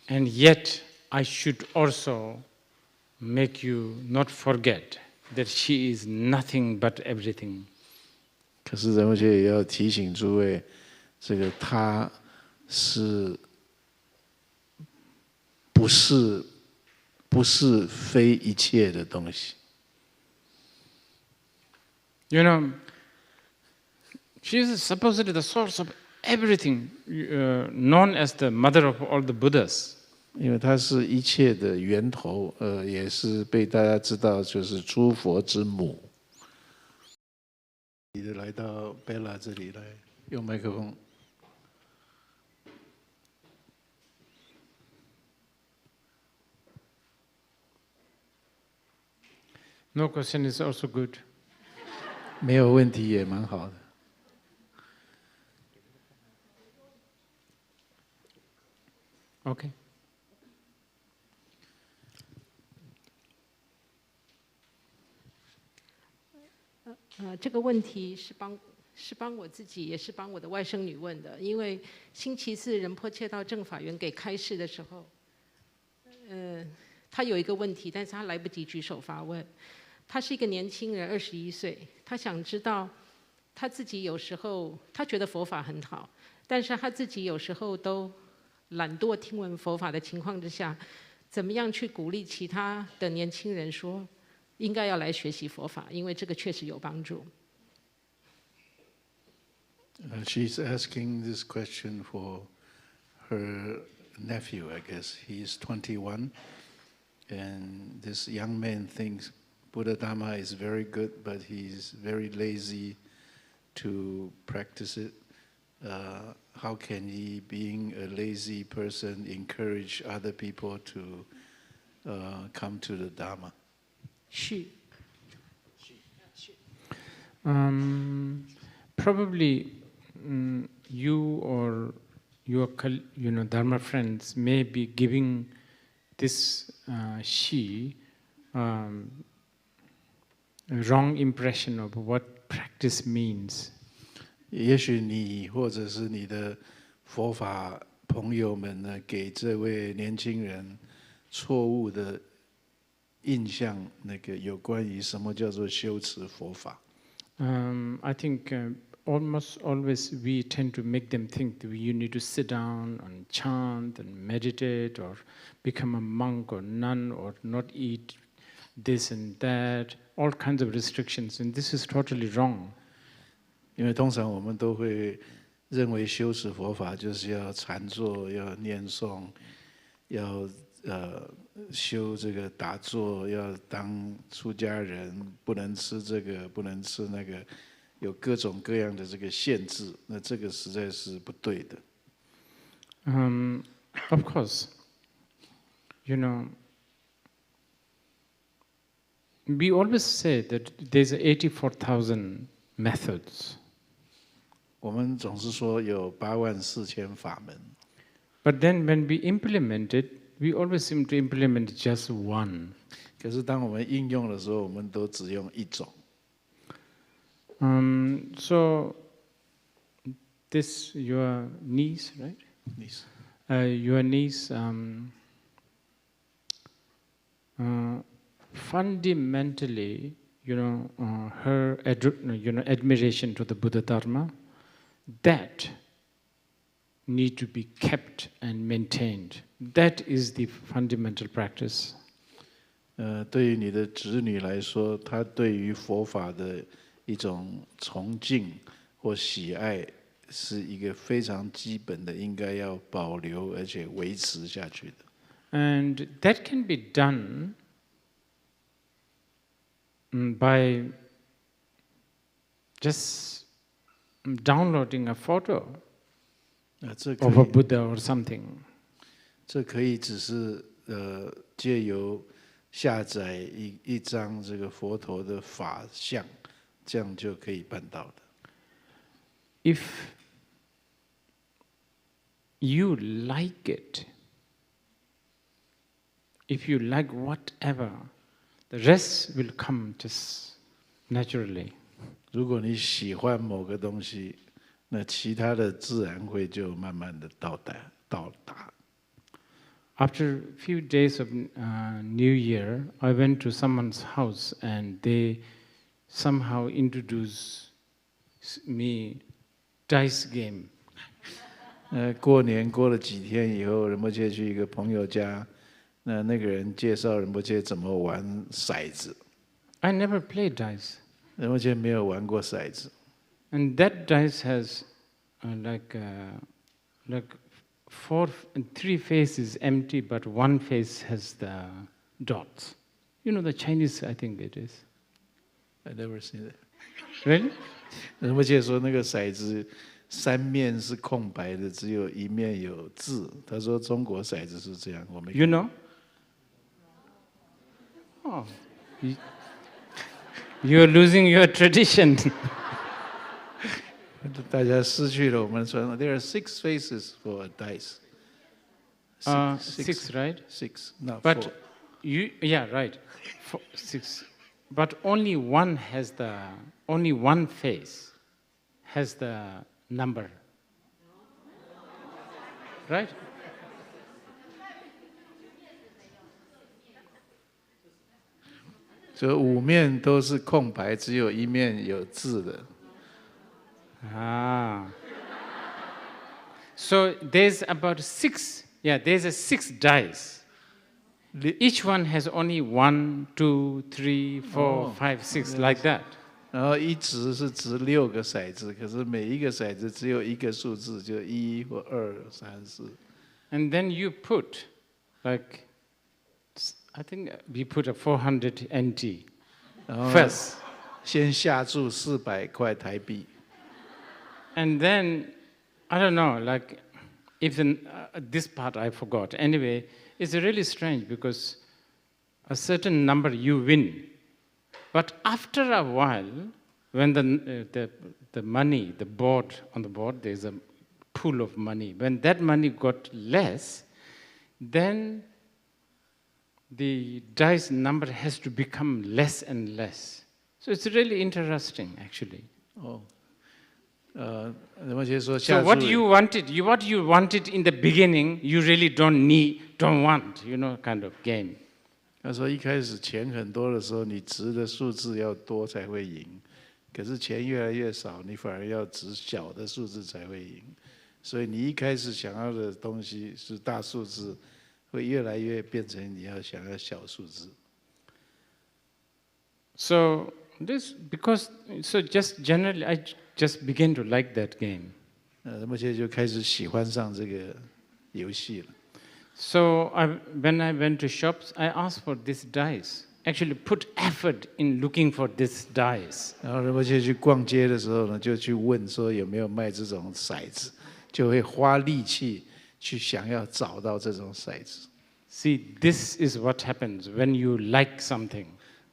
And yet, I should also make you not forget that she is nothing but everything. 可是仁波切也要提醒诸位，这个她不是非一切的东西。She is supposedly the source of everything, known as the mother of all the Buddhas. 因为它是一切的源头，也是被大家知道，就是诸佛之母。来到贝拉这里来，用麦克风。No question is also good. 没有问题也蛮好的。Okay. 这个问题是帮我自己，也是帮我的外甥女问的。因为星期四仁波切到正法园给开示的时候，他有一个问题，但是他来不及举手发问。他是一个年轻人，21岁，他想知道他自己有时候他觉得佛法很好，但是他自己有时候都懒惰听闻佛法的情况之下，怎么样去鼓励其他的年轻人说应该要来学习佛法，因为这个确实有帮助。She's asking this question for her nephew, I guess. He's 21, and this young man thinks Buddha Dharma is very good, but he's very lazy to practice it. How can he, being a lazy person, encourage other people to come to the Dharma? Probably you or your Dharma friends may be giving this she a wrong impression of what practice means. 也许你或者是你的佛法朋友们呢，给这位年轻人错误的印象，那个有关于什么叫做修持佛法。I think almost always we tend to make them think that you need to sit down and chant and meditate or become a monk or nun or not eat this and that, all kinds of restrictions, and this is totally wrong. 因为通常我们都会认为修持佛法就是要禅坐，要念诵，要修这个打坐，要当出家人，不能吃这个，不能吃那个。有各种各样的这个限制，那这个实在是不对的。Of course, you know, we always say that there's 84,000 methods. 我们总是说有84000法门， But then when we implement it, we always seem to implement just one. 可是当我们应用的时候，我们都只用一种。So, this your niece, right? Niece. Your niece, fundamentally, her admiration to the Buddha Dharma, that need to be kept and maintained. That is the fundamental practice. 对于你的子女来说，他对于佛法的一种崇敬或喜爱，是一个非常基本的，应该要保留而且维持下去的。And that can be done by just downloading a photo of a Buddha or something. 这可以只是借由下载一张这个佛陀的法像，这样就可以办到的。If you like it, if you like whatever, the rest will come just naturally. 如果你喜欢某个东西，那其他的自然会就慢慢的到达。After a few days of New Year, I went to someone's house and they somehow introduced me dice game. 过年过了几天以后，仁波切去一个朋友家，那个人介绍仁波切怎么玩骰子。I never played dice. 仁波切没有玩过骰子。And that dice has like 3 faces empty, but 1 face has the dots. You know the Chinese, I think it is. I never seen it. Really? 仁波切说那个骰子3面是空白的，只有1面有字。他说中国骰子是这样，我们 You know? Oh, you're losing your tradition. 大家失去了我们的传统。There are 6 faces for a dice. 6, right? 6, not But 4. yeah, right. 6. But only one face has the number. Right? 所以5面都是空白，只有1面有字的。So there's about 6, there's a 6 dice. Each one has only 1, 2, 3, 4, 5, 6, like that. 然后一掷是掷6个骰子，可是每一个骰子只有一个数字，就1或2、3、4。And then you put, like, I think we put a 400 NT first. 先下注400块台币。And then, I don't know, like, if this part I forgot. Anyway, it's really strange because a certain number you win. But after a while, when the money, on the board, there's a pool of money. When that money got less, then the dice number has to become less and less. So it's really interesting, actually. Oh. 仁波切说 So what you wanted in the beginning, you really don't want, kind of game. 他说一开始钱很多的时候，你掷的数字要多才会赢，可是钱越来越少，你反而要掷小的数字才会赢。所以你一开始想要的东西是大数字，会越来越变成你要想要小数字。So just generally, I just began to like that game. 仁波切就开始喜欢上这个游戏了。So when I went to shops, I asked for this dice. actually put effort in looking for these dice. 然后仁波切去逛街的时候呢，就去问说有没有卖这种骰子，就会花力气去想要找到这种骰子。See, this is what happens when you like something.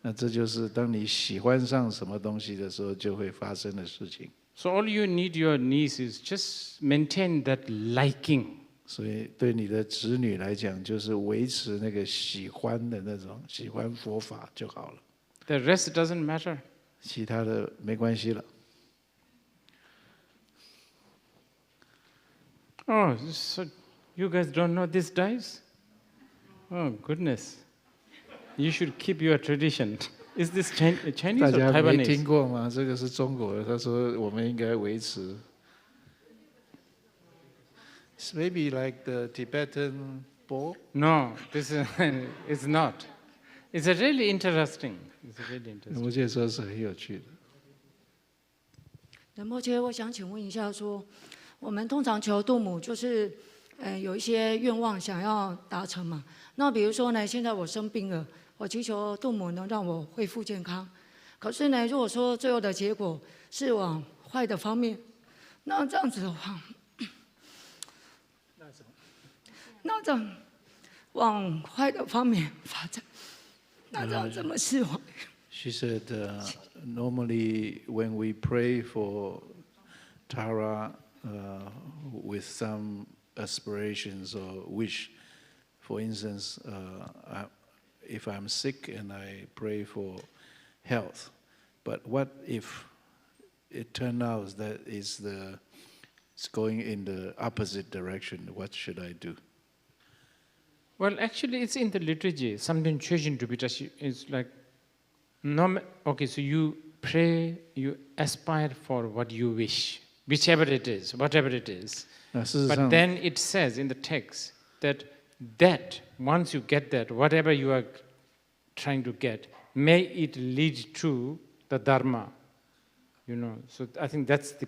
那这就是当你喜欢上什么东西的时候，就会发生的事情。So all you need your niece is just maintain that liking. 所以对你的子女来讲，就是维持那个喜欢的那种喜欢佛法就好了。The rest doesn't matter. 其他的没关系了。Oh, so you guys don't know these dice? Oh, goodness. You should keep your tradition. Is this Chinese 大 or 家没听 Taiwanese? 过吗？这个是中国的，他说我们应该维持。It's maybe like the Tibetan ball. No, this is it's not. It's a really interesting. It's really 仁 interesting. 波切说是很有趣的。仁波切，我想请问一下说，我们通常求度母就是，有一些愿望想要达成嘛。那比如说呢，现在我生病了，我祈求度母能让我恢复健康。可是呢，如果说最后的结果是往坏的方面，那这样子的话，那这样往坏的方面发展，那这样怎么释怀？ She said, normally when we pray for Tara with some aspirations or wish, for instance, if I'm sick and I pray for health, but what if it turns out that it's going in the opposite direction? What should I do? Well, actually, it's in the liturgy. Something changing to be just. It's like, okay. So you pray, you aspire for what you wish, whichever it is, whatever it is. 那事实 But 上， then it says in the text that once you get that, whatever you are trying to get, may it lead to the Dharma. So I think that's the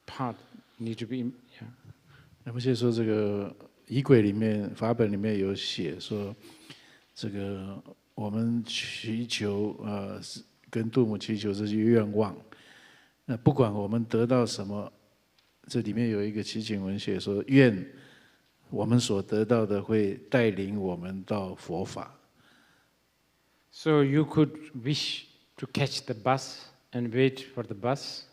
part need to be. Yeah. 仁波切说这个仪轨里面法本里面有写说，这个我们祈求跟度母祈求这些愿望，那不管我们得到什么，这里面有一个祈请文写说，愿我们所得到的会带领我们到佛法。So you could wish to catch the bus and wait for the bus.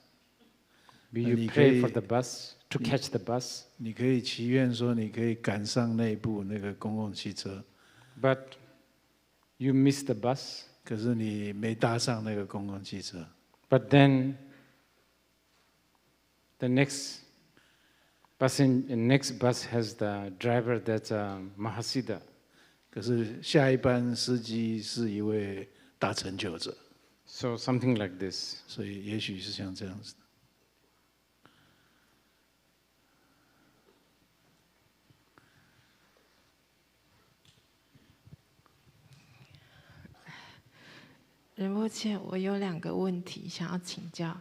You pray for the bus to catch the bus. 你可以祈愿说，你可以赶上那部那个公共汽车， But you miss the bus. 可是你没搭上那个公共汽车。 But then the next bus has the driver that's a Mahasiddha. 可是下一班司机是一位大成就者， So something like this. 所以也许是像这样子的。仁波切，我有2个问题想要请教。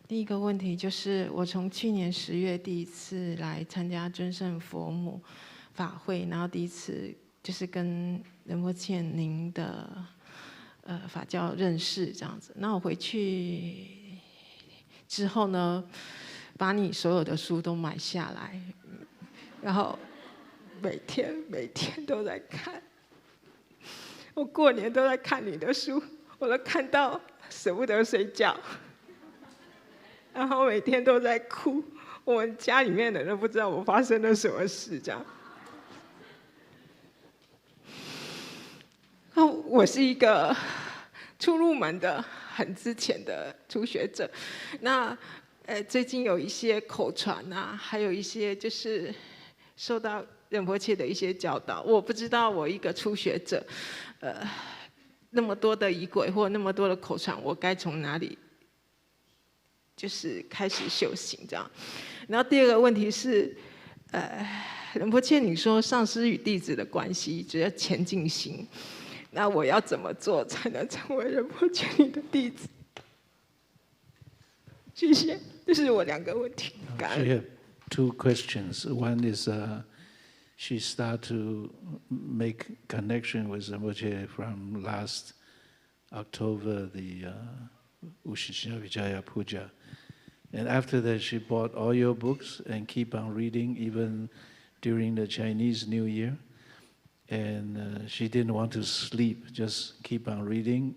第一个问题就是，我从去年10月第一次来参加尊胜佛母法会，然后第一次就是跟仁波切您的法教认识这样子。那我回去之后呢，把你所有的书都买下来，然后每天都在看。我过年都在看你的书。 我都看到舍不得睡觉，然后每天都在哭。我们家里面的人都不知道我发生了什么事，这样。我是一个初入门的、很之前的初学者。那最近有一些口传啊，还有一些就是受到仁波切的一些教导。我不知道我一个初学者，那么多的仪轨或那么多的口传，我该从哪里就是开始修行这样？然后第2个问题是，仁波切你说上师与弟子的关系只要前进心，那我要怎么做才能成为仁波切你的弟子？谢谢，这是我2个问题。感恩。 She had 2 questions. One is she started to make connection with Rinpoche from last October the Ushishya Vijaya Puja. And after that, she bought all your books and keep on reading even during the Chinese New Year. And she didn't want to sleep, just keep on reading.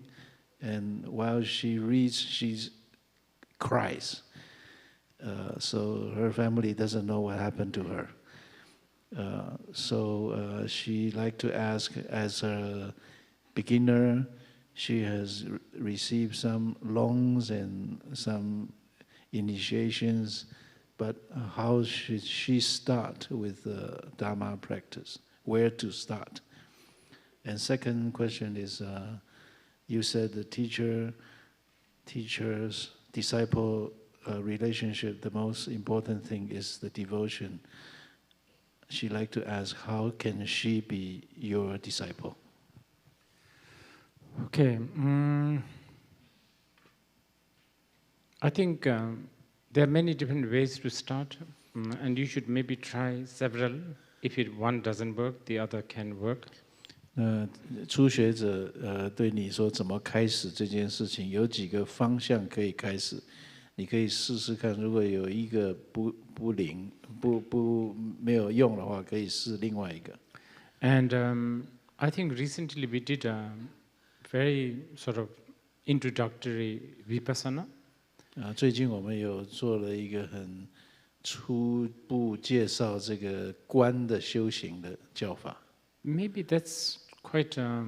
And while she reads, she cries. So her family doesn't know what happened to her. So she like to ask, as a beginner, she has received some loans and some initiations, but how should she start with Dharma practice? Where to start? And second question is, you said the teacher's disciple relationship, the most important thing is the devotion. She'd like to ask, how can she be your disciple? Okay. I think there are many different ways to start, and you should maybe try several. If one doesn't work, the other can work. 初学者对你说怎么开始这件事情，有几个方向可以开始，你可以试试看。如果有一个不灵、没有用的话，可以试另外一个。And I think recently we did a very sort of introductory vipassana. 最近我们有做了一个很初步介绍这个观的修行的教法。Maybe that's quite a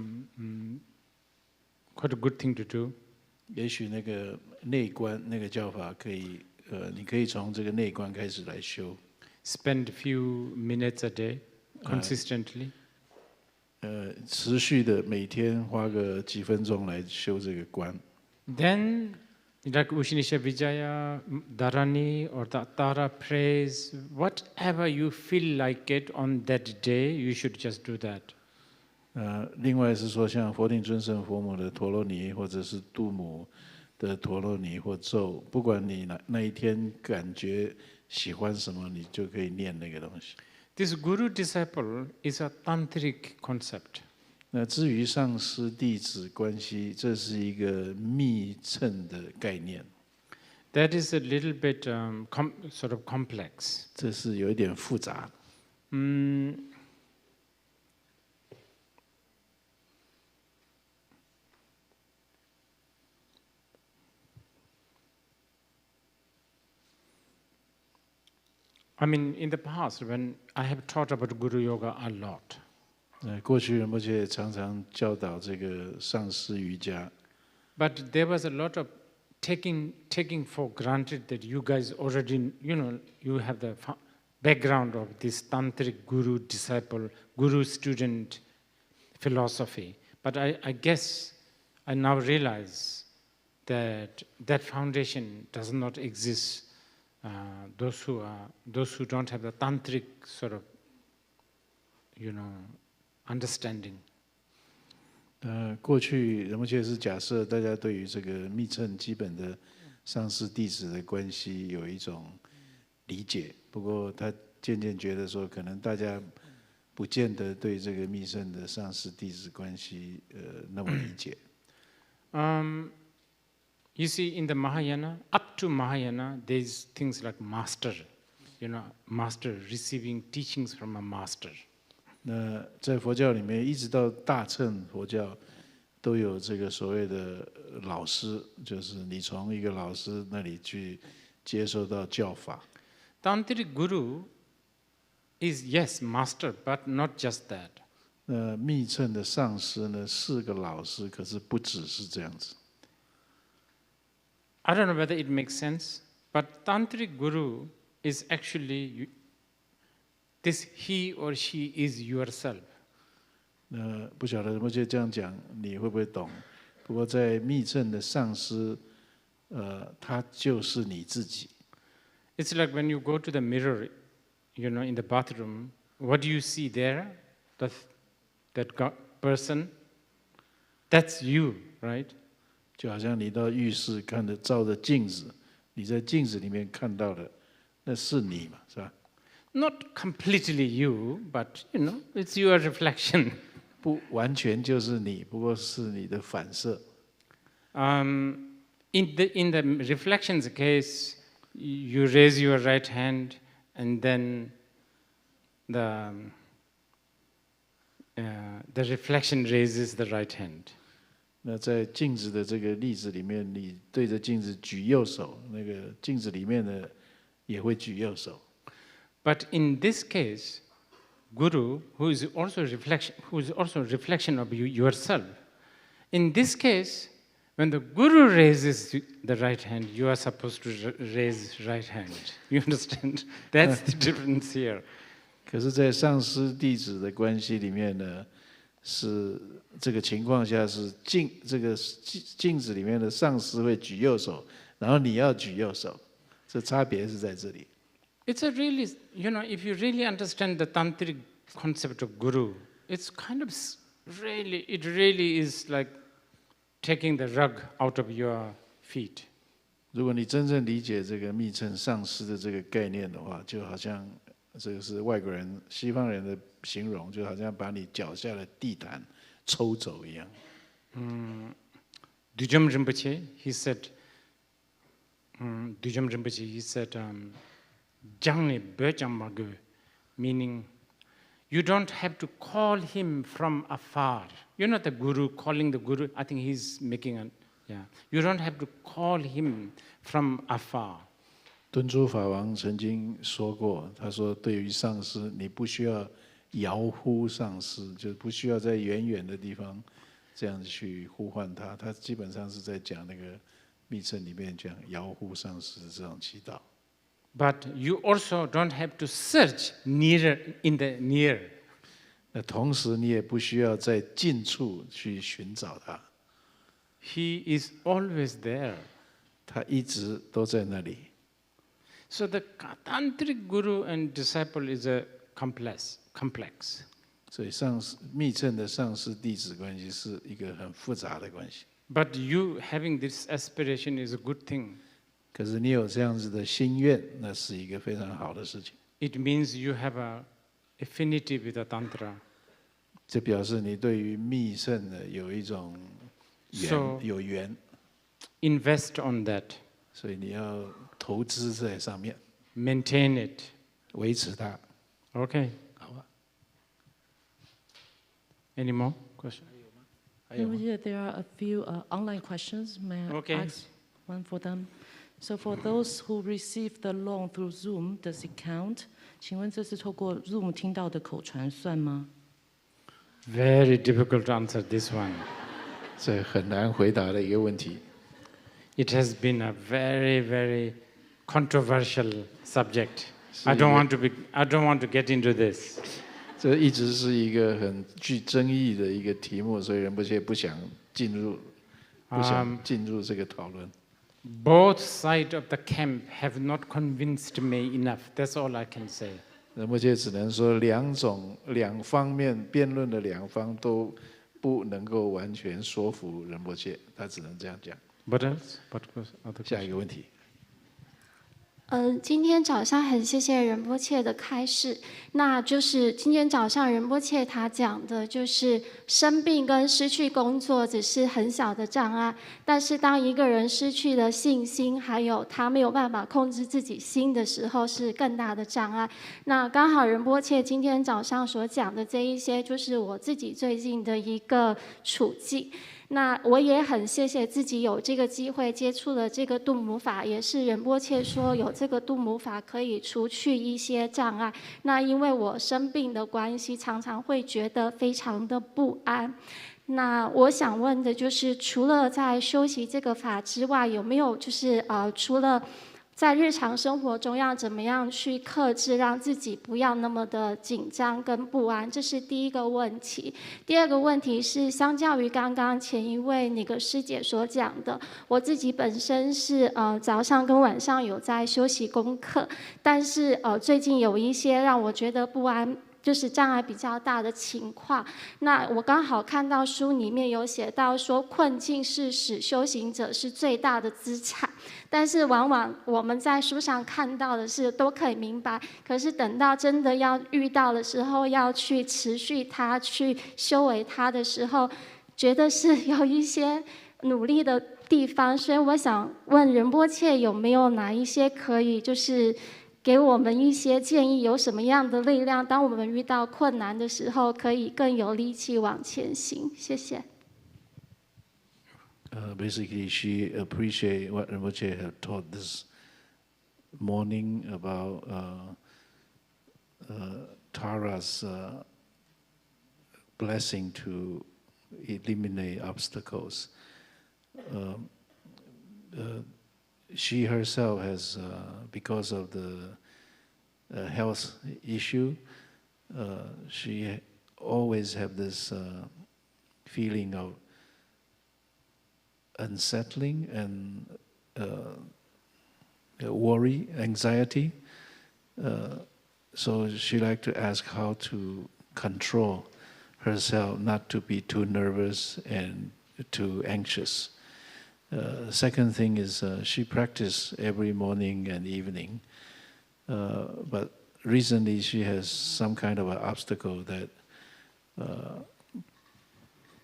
good thing to do. 也许那个内观那个教法可以，你可以从这个内观开始来修。Spend a few minutes a day, consistently. 持续的每天花个几分钟来修这个观。Then, like Ushinisha Vijaya, Dharani, or the Tara praise, whatever you feel like it on that day, you should just do that. 另外是说，像佛定尊胜佛母的陀罗尼，或者是度母的陀罗尼或咒，不管你那一天感觉喜欢什么，你就可以念那个东西。This guru-disciple is a tantric concept. 那至于上师弟子关系，这是一个密乘的概念。That is a little bit sort of complex. 这是有一点复杂。I mean, in the past, when I have taught about Guru Yoga a lot. 过去仁波切常常教导这个上师瑜伽。But there was a lot of taking for granted that you guys already, you have the background of this tantric guru-disciple, guru-student philosophy. But I guess I now realize that that foundation does not exist. Those who don't have the tantric sort of, understanding. 过去仁波切是假设大家对于这个密乘基本的上师弟子的关系有一种理解，不过他渐渐觉得说，可能大家不见得对这个密乘的上师弟子关系那么理解。You see, in the Mahayana, up to Mahayana, there's things like master, master receiving teachings from a master. 那在佛教里面，一直到大乘佛教，都有这个所谓的老师，就是你从一个老师那里去接受到教法。Tantric Guru is, yes, master, but not just that. 那密乘的上师呢，是个老师，可是不只是这样子。I don't know whether it makes sense, but Tantric Guru is actually this he or she is yourself. 不晓得仁波切这样讲，你会不会懂？不过在密乘的上师，他就是你自己。It's like when you go to the mirror, in the bathroom, what do you see there? That person? That's you, right? 就好像你到浴室看着照着镜子，你在镜子里面看到的，那是你嘛，是吧？ Not completely you, but it's your reflection. 不完全就是你，不过是你的反射。In the reflections case, you raise your right hand, and then the reflection raises the right hand. 那在镜子的这个例子里面，你对着镜子举右手，那个镜子里面的也会举右手。But in this case, Guru, who is also reflection of yourself, in this case, when the Guru raises the right hand, you are supposed to raise right hand. You understand? That's the difference here. 可是，在上师弟子的关系里面呢，是这个情况下是镜子里面的上师会举右手，然后你要举右手，这差别是在这里。It's a really, if you really understand the tantric concept of Guru, it's kind of it really is like taking the rug out of your feet. 如果你真正理解这个密乘上师的这个概念的话，就好像这个是外国人、西方人的形容，就好像把你脚下的地毯抽走一样。Dujam Rinpoche, he said, Jangni Bechang Magu, meaning you don't have to call him from afar. You're not the Guru calling the Guru. I think he's making you don't have to call him from afar. 敦珠法王曾经说过，他说对于上师，你不需要遥呼上师，就不需要在远远的地方这样去呼唤他。他基本上是在讲那个密乘里面讲遥呼上师的这种祈祷。But you also don't have to search in the near. 那同时，你也不需要在近处去寻找他。He is always there. 他一直都在那里。So the tantric guru and disciple is a complex. 所以密乘的上师弟子关系是一个很复杂的关系。But you having this aspiration is a good thing. 可是你有这样子的心愿，那是一个非常好的事情。It means you have an affinity with the tantra. 这表示你对于密乘的有一种有缘。Invest on that. 所以你要投资在上面 ，maintain it， 维持它。OK， 好吧。Any more questions? 还有吗？ There are a few online questions. May I Okay. ask one for them? So for those who receive the loan through Zoom, does it count? 请问这是透过 Zoom 听到的口传算吗？ Very difficult to answer this one. 这很难回答的一个问题。It has been a very, very controversial subject. I don't want to get into this. 这一直是一个很具争议的一个题目，所以仁波切不想进入这个讨论。Both sides of the camp have not convinced me enough. That's all I can say. 仁波切只能说两方面辩论的两方都不能够完全说服仁波切，他只能这样讲。What else? What was other 下一个问题。今天早上很谢谢仁波切的开示，那就是今天早上仁波切他讲的，就是生病跟失去工作只是很小的障碍，但是当一个人失去了信心，还有他没有办法控制自己心的时候，是更大的障碍。那刚好仁波切今天早上所讲的这一些，就是我自己最近的一个处境。那我也很谢谢自己有这个机会接触了这个度母法，也是仁波切说有这个度母法可以除去一些障碍。那因为我生病的关系，常常会觉得非常的不安。那我想问的就是，除了在修习这个法之外，有没有就是除了在日常生活中要怎么样去克制，让自己不要那么的紧张跟不安，这是第一个问题。第二个问题是，相较于刚刚前一位那个师姐所讲的，我自己本身是早上跟晚上有在修习功课，但是最近有一些让我觉得不安，就是障碍比较大的情况。那我刚好看到书里面有写到说，困境是使修行者是最大的资产。但是往往我们在书上看到的是都可以明白，可是等到真的要遇到的时候，要去持续它、去修为它的时候，觉得是有一些努力的地方，所以我想问仁波切有没有哪一些可以就是给我们一些建议，有什么样的力量，当我们遇到困难的时候，可以更有力气往前行？谢谢。Basically, she appreciated what Rinpoche had taught this morning about Tara's blessing to eliminate obstacles. She herself has, because of the health issue, she always have this feeling of unsettling and worry, anxiety. So she like to ask how to control herself, not to be too nervous and too anxious. Second thing is she practice every morning and evening, but recently she has some kind of an obstacle that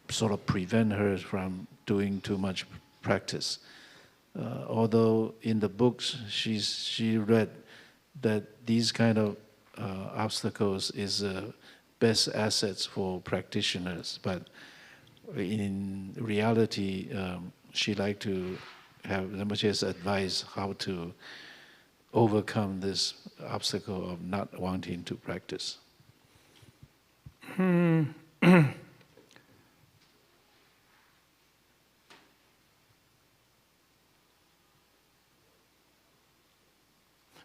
sort of prevent her from doing too much practice. Although in the books she read that these kind of obstacles is best assets for practitioners, but in reality, she like to have Rinpoche's advice how to overcome this obstacle of not wanting to practice.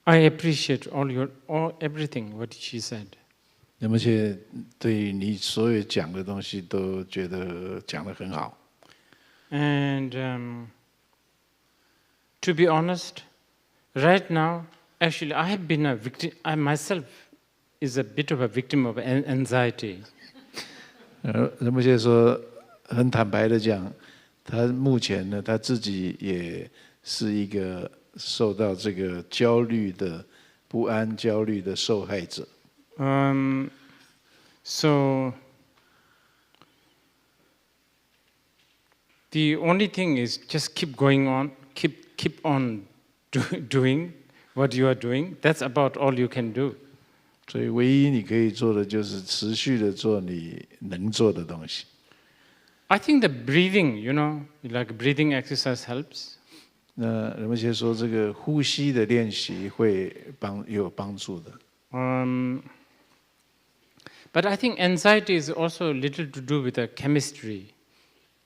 I appreciate everything what she said. 而且对你所有讲的东西都觉得讲得很好。And to be honest, right now, actually, I have been a victim. I myself is a bit of a victim of anxiety. 仁波切说，很坦白的讲，他目前呢，他自己也是一个受到这个焦虑的不安、焦虑的受害者。So the only thing is just keep going on, keep on doing what you are doing. That's about all you can do. 所以唯一你可以做的就是持续的做你能做的东西。I think the breathing, like breathing exercise helps. 那仁波切说，这个呼吸的练习会有帮助的。But I think anxiety is also little to do with the chemistry.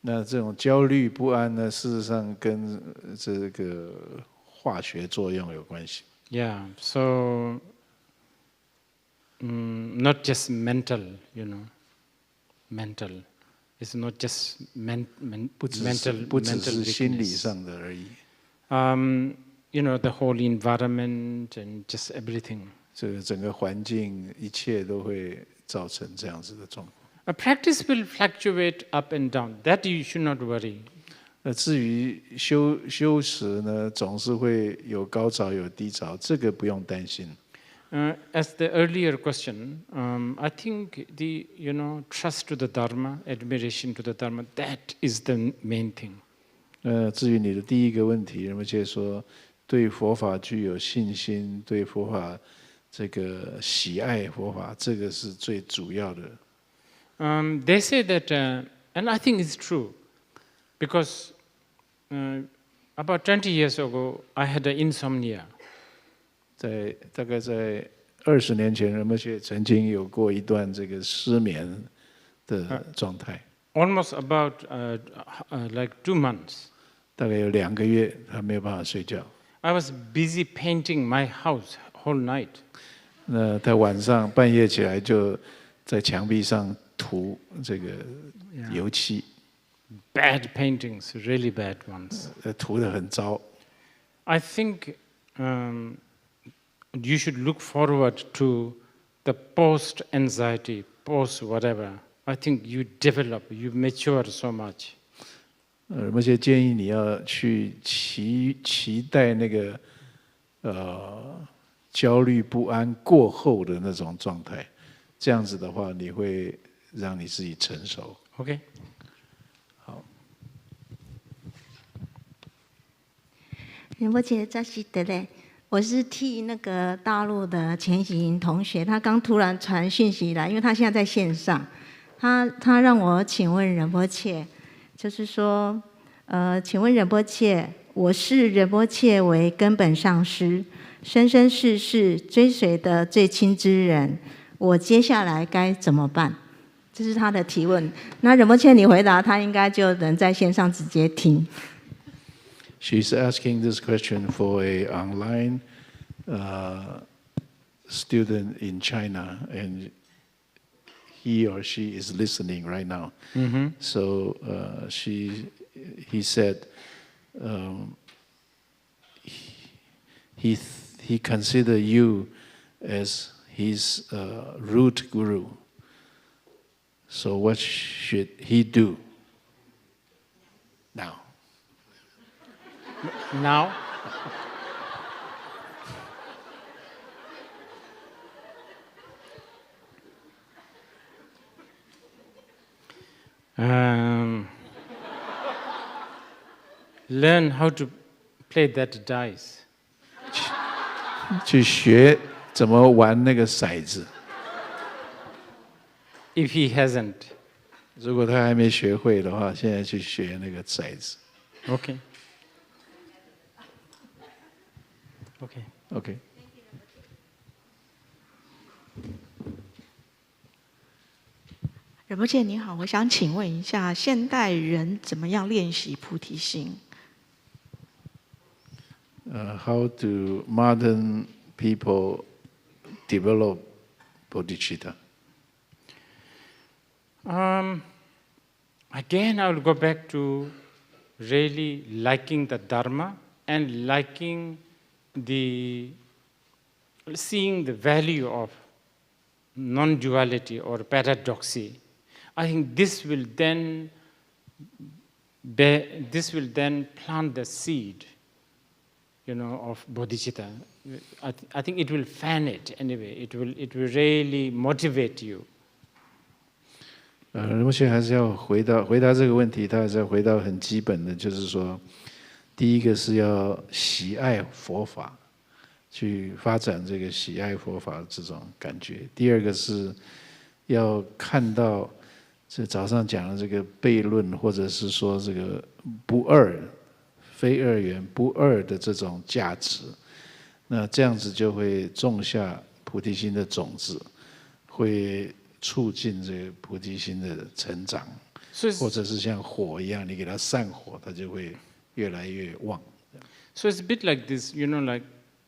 那这种焦虑不安呢，事实上跟这个化学作用有关系。Yeah, so not just mental, mental. It's not just mental. 不只是心理上的而已。The whole environment and just everything. 这个整个环境，一切都会造成这样子的状况。A practice will fluctuate up and down. That you should not worry. 那至于修持呢，总是会有高潮有低潮，这个不用担心。As the earlier question, I think the trust to the Dharma, admiration to the Dharma, that is the main thing. 至于你的第一个问题，仁波切说，对佛法具有信心，对佛法这个喜爱佛法，这个是最主要的。They say that, and I think it's true, because about 20 years ago, I had insomnia. 大概在20年前，仁波切曾经有过一段这个失眠的状态。Almost about like 2 months. 大概有2个月，他没有办法睡觉。I was busy painting my house whole night. 那他晚上半夜起来就在墙壁上涂这个油漆。Bad paintings, really bad ones. 涂得很糟。I think you should look forward to the post-anxiety, post-whatever. I think you develop, you mature so much. 仁波切建议你要去期待那个焦虑不安过后的那种状态，这样子的话，你会让你自己成熟。Okay. 好。仁波切扎西德勒，我是替那个大陆的前行同学，他刚突然传讯息来，因为他现在在线上，他让我请问仁波切，就是说，请问仁波切，我视仁波切为根本上师，生生世世追随的最亲之人，我接下来该怎么办？这是他的提问。那仁波切你回答，他应该就能在线上直接听。She's asking this question for a online student in China, and he or she is listening right now. So he said he consider you as his root guru. So what should he do now? Now? Learn how to play that dice. 去学怎么玩那个骰子。If he hasn't. 如果他还没学会的话，现在去学那个骰子。Okay. Okay. OK。仁波切你好，我想请问一下，现代人怎么样练习菩提心？How do modern people develop Bodhichitta? Again, I will go back to really liking the Dharma and liking seeing the value of non-duality or paradoxy. I think this will then plant the seed, of bodhicitta. I think it will fan it anyway. It will really motivate you. 目前还是要回答这个问题，他还是要回到很基本的，就是说，第一个是要喜爱佛法，去发展这个喜爱佛法的这种感觉；第二个是要看到这早上讲的这个悖论，或者是说这个不二、非二元、不二的这种价值，那这样子就会种下菩提心的种子，会促进这个菩提心的成长，或者是像火一样，你给它散火，它就会越来越旺。So it's a bit like this, like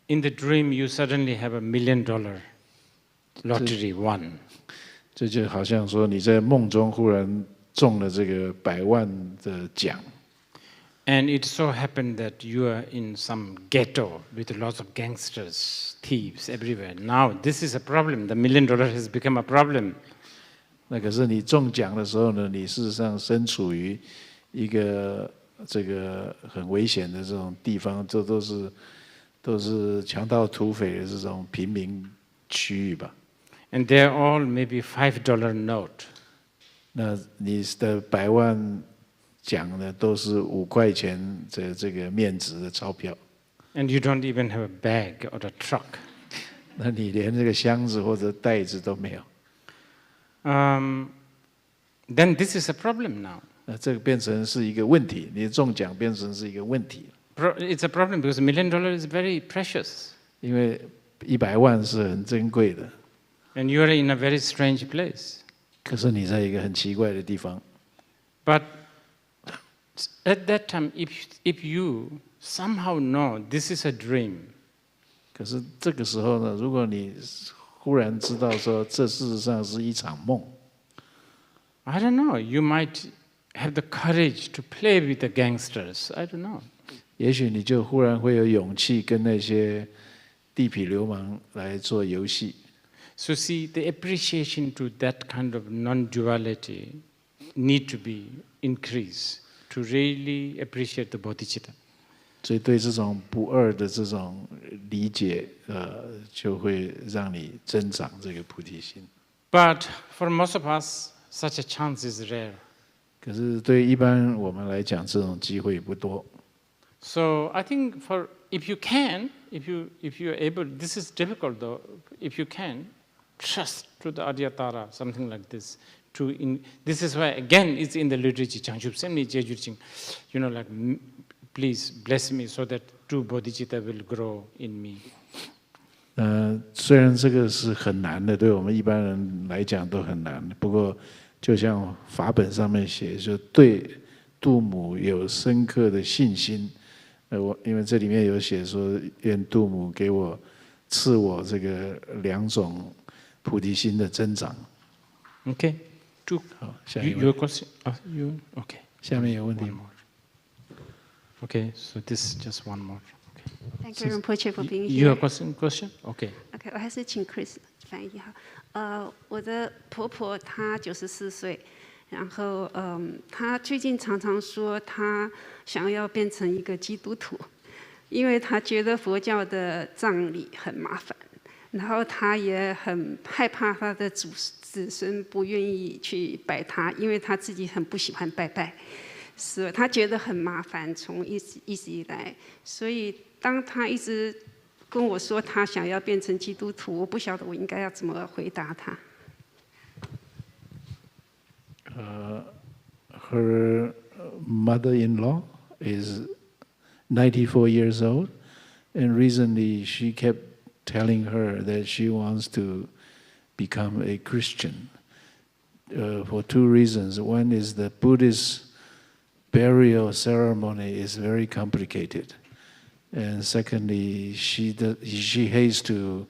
in the dream you suddenly have $1 million lottery won. 这就好像说你在梦中忽然中了这个100万的奖。And it so happened that you are in some ghetto with lots of gangsters, thieves everywhere. Now this is a problem. The $1 million has become a problem. 那可是你中奖的时候呢，你事实上身处于一个这个很危险的这种地方，这都是强盗土匪的这种贫民区域吧。And they're all maybe $5 note. 那你的100万奖呢，都是5块钱的这个面值的钞票。And you don't even have a bag or a truck. 那你连这个箱子或者袋子都没有。Then this is a problem now. 那这个变成是一个问题，你中奖变成是一个问题。It's a problem because $1 million is very precious. 因为100万是很珍贵的。And you are in a very strange place. 可是你在一个很奇怪的地方。But at that time, if you somehow know this is a dream. 可是这个时候呢，如果你忽然知道说这事实上是一场梦。I don't know. You might have the courage to play with the gangsters. I don't know. 也许你就忽然会有勇气跟那些地痞流氓来做游戏。So see, the appreciation to that kind of non-duality need to be increased to really appreciate the bodhicitta. 所以对这种不二的这种理解，就会让你增长这个菩提心。But for most of us, such a chance is rare. 可是对一般我们来讲，这种机会不多。So I think for if you can, if you are able, this is difficult though. If you can, trust to the Aryatara, something like this. This is why again it's in the literature. Like please bless me so that true bodhicitta will grow in me. 虽然这个是很难的，对我们一般人来讲都很难。不过，就像法本上面写，就对度母有深刻的信心。因为这里面有写说，愿度母给我赐我这个2种菩提心的增长。Okay.好，下一位。Your question? You okay? 下面有问题。Okay, so this is just one more. Thank you, Rinpoche, for being here. Your question? Okay. Okay, 我还是请 Chris 翻译哈。我的婆婆她94岁，然后她最近常常说她想要变成一个基督徒，因为她觉得佛教的葬礼很麻烦，然后她也很害怕她的子孙不愿意去拜她，因为她自己很不喜欢拜拜。是，他觉得很麻烦，从一直以来，所以当他一直跟我说他想要变成基督徒，我不晓得我应该要怎么回答他。Her mother-in-law is 94 years old, and recently she kept telling her that she wants to become a Christian for 2 reasons. One is the Buddhist burial ceremony is very complicated, and secondly, she hates to,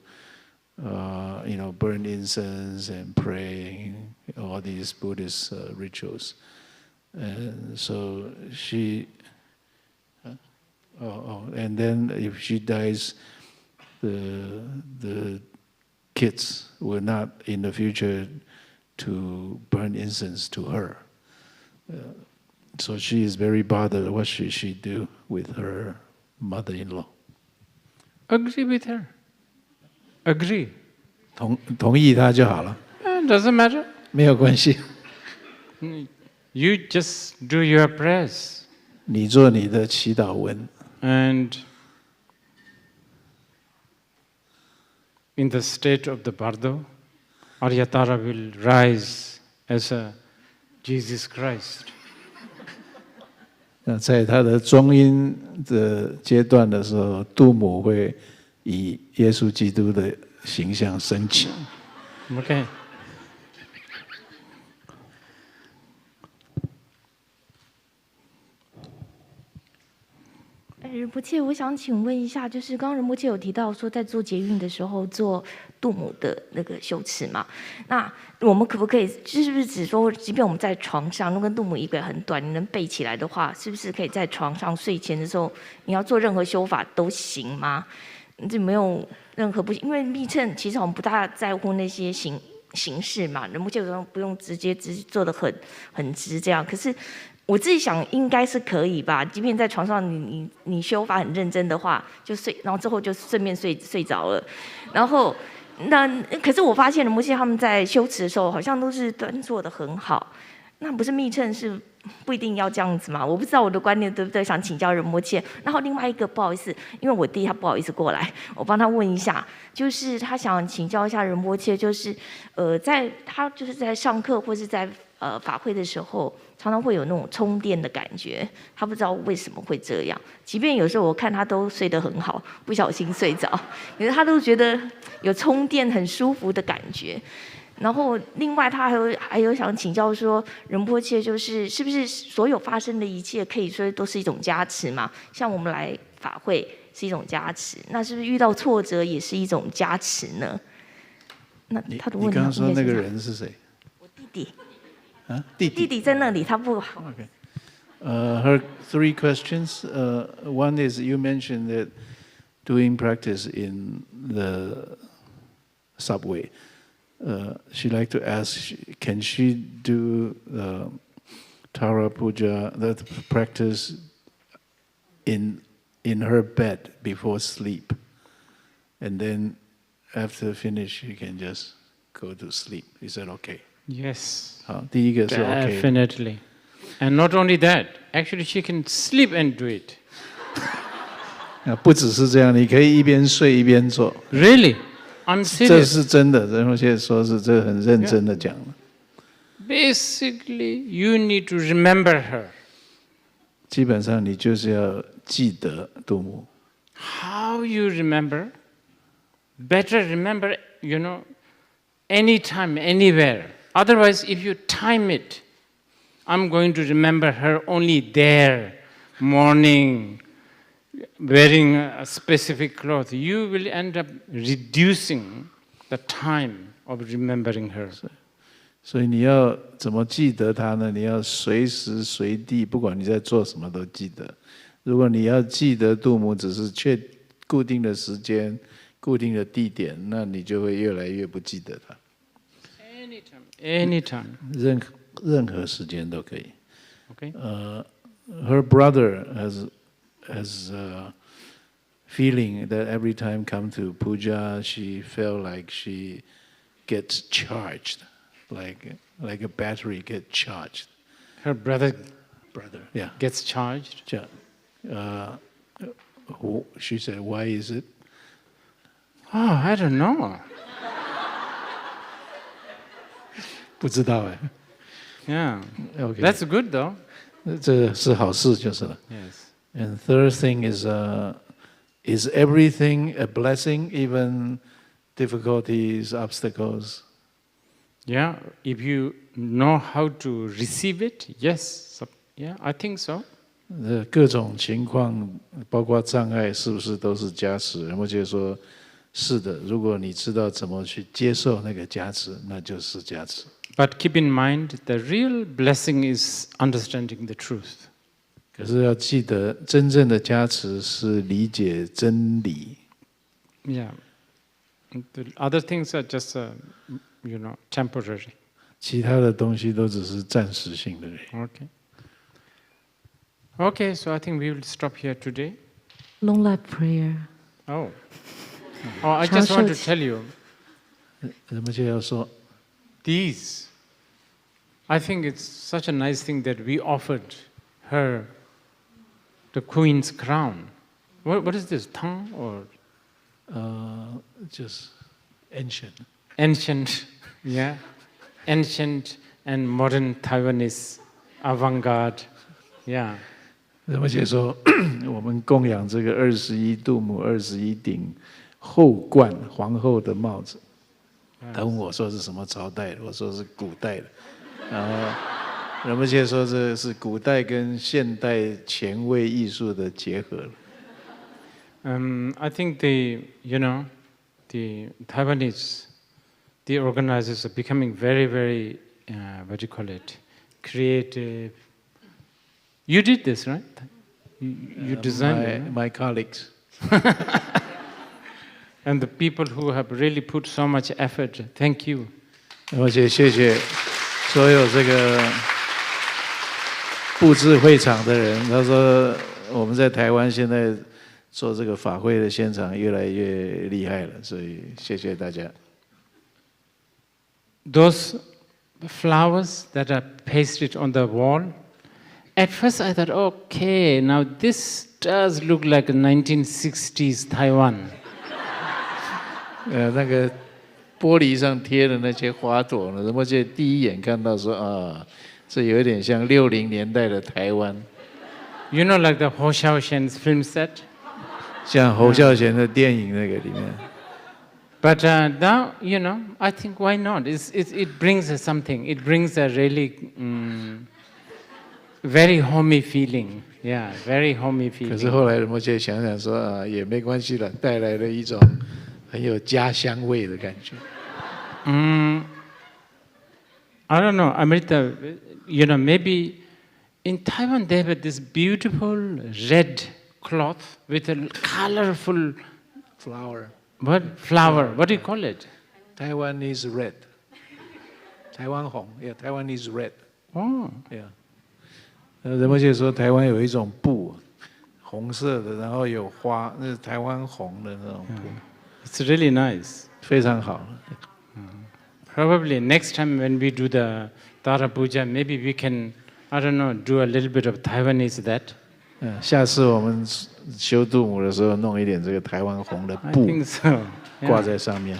burn incense and pray, all these Buddhist rituals, and so she. And then if she dies, the kids will not in the future to burn incense to her. So she is very bothered. What should she do with her mother-in-law? Agree with her. Agree. 同意她就好了。Doesn't matter. 没有关系。You just do your prayers. 你做你的祈祷文。And in the state of the bardo, Aryatara will rise as a Jesus Christ. 那在他的中阴的阶段的时候，度母会以耶稣基督的形象升起。Okay. Rinpoche，我想请问一下，就是刚刚Rinpoche有提到说，在做捷运的时候做度母的那个修持嘛？那我们可不可以，是不是指说，即便我们在床上，如果度母仪轨很短，你能背起来的话，是不是可以在床上睡前的时候，你要做任何修法都行吗？这没有任何不行，因为密乘其实我们不大在乎那些形式嘛，Rinpoche有时候不用直接做得很直这样，可是。我自己想应该是可以吧，即便在床上你修法很认真的话，就睡，然后之后就顺便睡着了。然后可是我发现Rinpoche他们在修持的时候，好像都是端坐的很好。那不是密乘是不一定要这样子嘛？我不知道我的观念对不对，想请教Rinpoche。然后另外一个不好意思，因为我弟他不好意思过来，我帮他问一下，就是他想请教一下Rinpoche，就是他就是在上课或是在法会的时候。常常会有那种充电的感觉，他不知道为什么会这样。即便有时候我看他都睡得很好，不小心睡着，可是他都觉得有充电很舒服的感觉。然后另外他还有想请教说，Rinpoche是不是所有发生的一切可以说都是一种加持嘛？像我们来法会是一种加持，那是不是遇到挫折也是一种加持呢？那他的问题，你刚刚说那个人是谁？我弟弟。弟弟在那里，他不好。Okay. Her 3 questions. One is you mentioned that doing practice in the subway. She'd like to ask, can she do Tara Puja, the practice in her bed before sleep, and then after finish you can just go to sleep? Is that okay? Yes. 好，第一个是 OK。 Definitely. And not only that, actually she can sleep and do it. 不只是这样，你可以一边睡一边做。Really? I'm 这 serious. 是真的，仁波切说是这很认真的讲了。Basically, you need to remember her. 基本上你就是要记得度母。How you remember? Better remember, anytime, anywhere. Otherwise, if you time it, I'm going to remember her only there, morning, wearing a specific cloth. You will end up reducing the time of remembering her. 所以你要怎么记得它呢？你要随时随地，不管你在做什么都记得。如果你要记得度母，只是固定的时间、固定的地点，那你就会越来越不记得它。Anytime. 任何时间都可以。Okay. Her brother has feeling that every time come to puja, she felt like she gets charged, like a battery get charged. Her brother yeah, gets charged. She said, "Why is it?" Oh, I don't know. 不知道哎。Yeah. Okay. That's good though. 这是好事就是了。Yes. And third thing is everything a blessing, even difficulties, obstacles? Yeah, if you know how to receive it, yes. Yeah, I think so. 各种情况，包括障碍，是不是都是加持？仁波切说，是的。如果你知道怎么去接受那个加持，那就是加持。But keep in mind, the real blessing is understanding the truth. 可是要记得，真正的加持是理解真理。Yeah. The other things are just, temporary. 其他的东西都只是暂时性的。Okay, so I think we will stop here today. Long life prayer. Oh, I just want to tell you. 仁波切要说 These, I think it's such a nice thing that we offered her the queen's crown. What is this, Tang or? Just ancient. Ancient, yeah. Ancient and modern Taiwanese avant-garde, yeah. 仁波切说，我们供养这个21度母21顶后冠皇后的帽子。他问我说是什么朝代的，我说是古代的。然后仁波切说这是古代跟现代前卫艺术的结合了。I think the Taiwanese, the organizers are becoming very, very, creative. You did this, right? You designed it. My colleagues. And the people who have really put so much effort, thank you. 而且谢谢所有这个布置会场的人。他说我们在台湾现在做这个法会的现场越来越厉害了，所以谢谢大家。Those flowers that are pasted on the wall, at first I thought, okay, now this does look like a 1960s Taiwan. 那个玻璃上贴的那些花朵呢，仁波切第一眼看到说啊，这有点像60年代的台湾。You know, like the Ho Xiaoshen's film set? 像侯孝贤的电影那个里面。But now, I think why not? It brings us something. It brings a really very homey feeling. Yeah, very homey feeling. 可是后来仁波切想想说啊，也没关系了，带来了一种很有家乡味的感觉。I don't know, Amrita, maybe in Taiwan they have this beautiful red cloth with a colorful flower. What flower? What do you call it? Taiwanese red. 台湾红 ，Yeah, Taiwanese red. Oh, yeah. 仁波切说台湾有一种布，红色的，然后有花，那是台湾红的那种布。It's really nice. 非常好。Probably next time when we do the Tara Puja, maybe we can, I don't know, do a little bit of Taiwanese that. 下次我们修度母的时候弄一点这个台湾红的布 I think so. 挂在上面。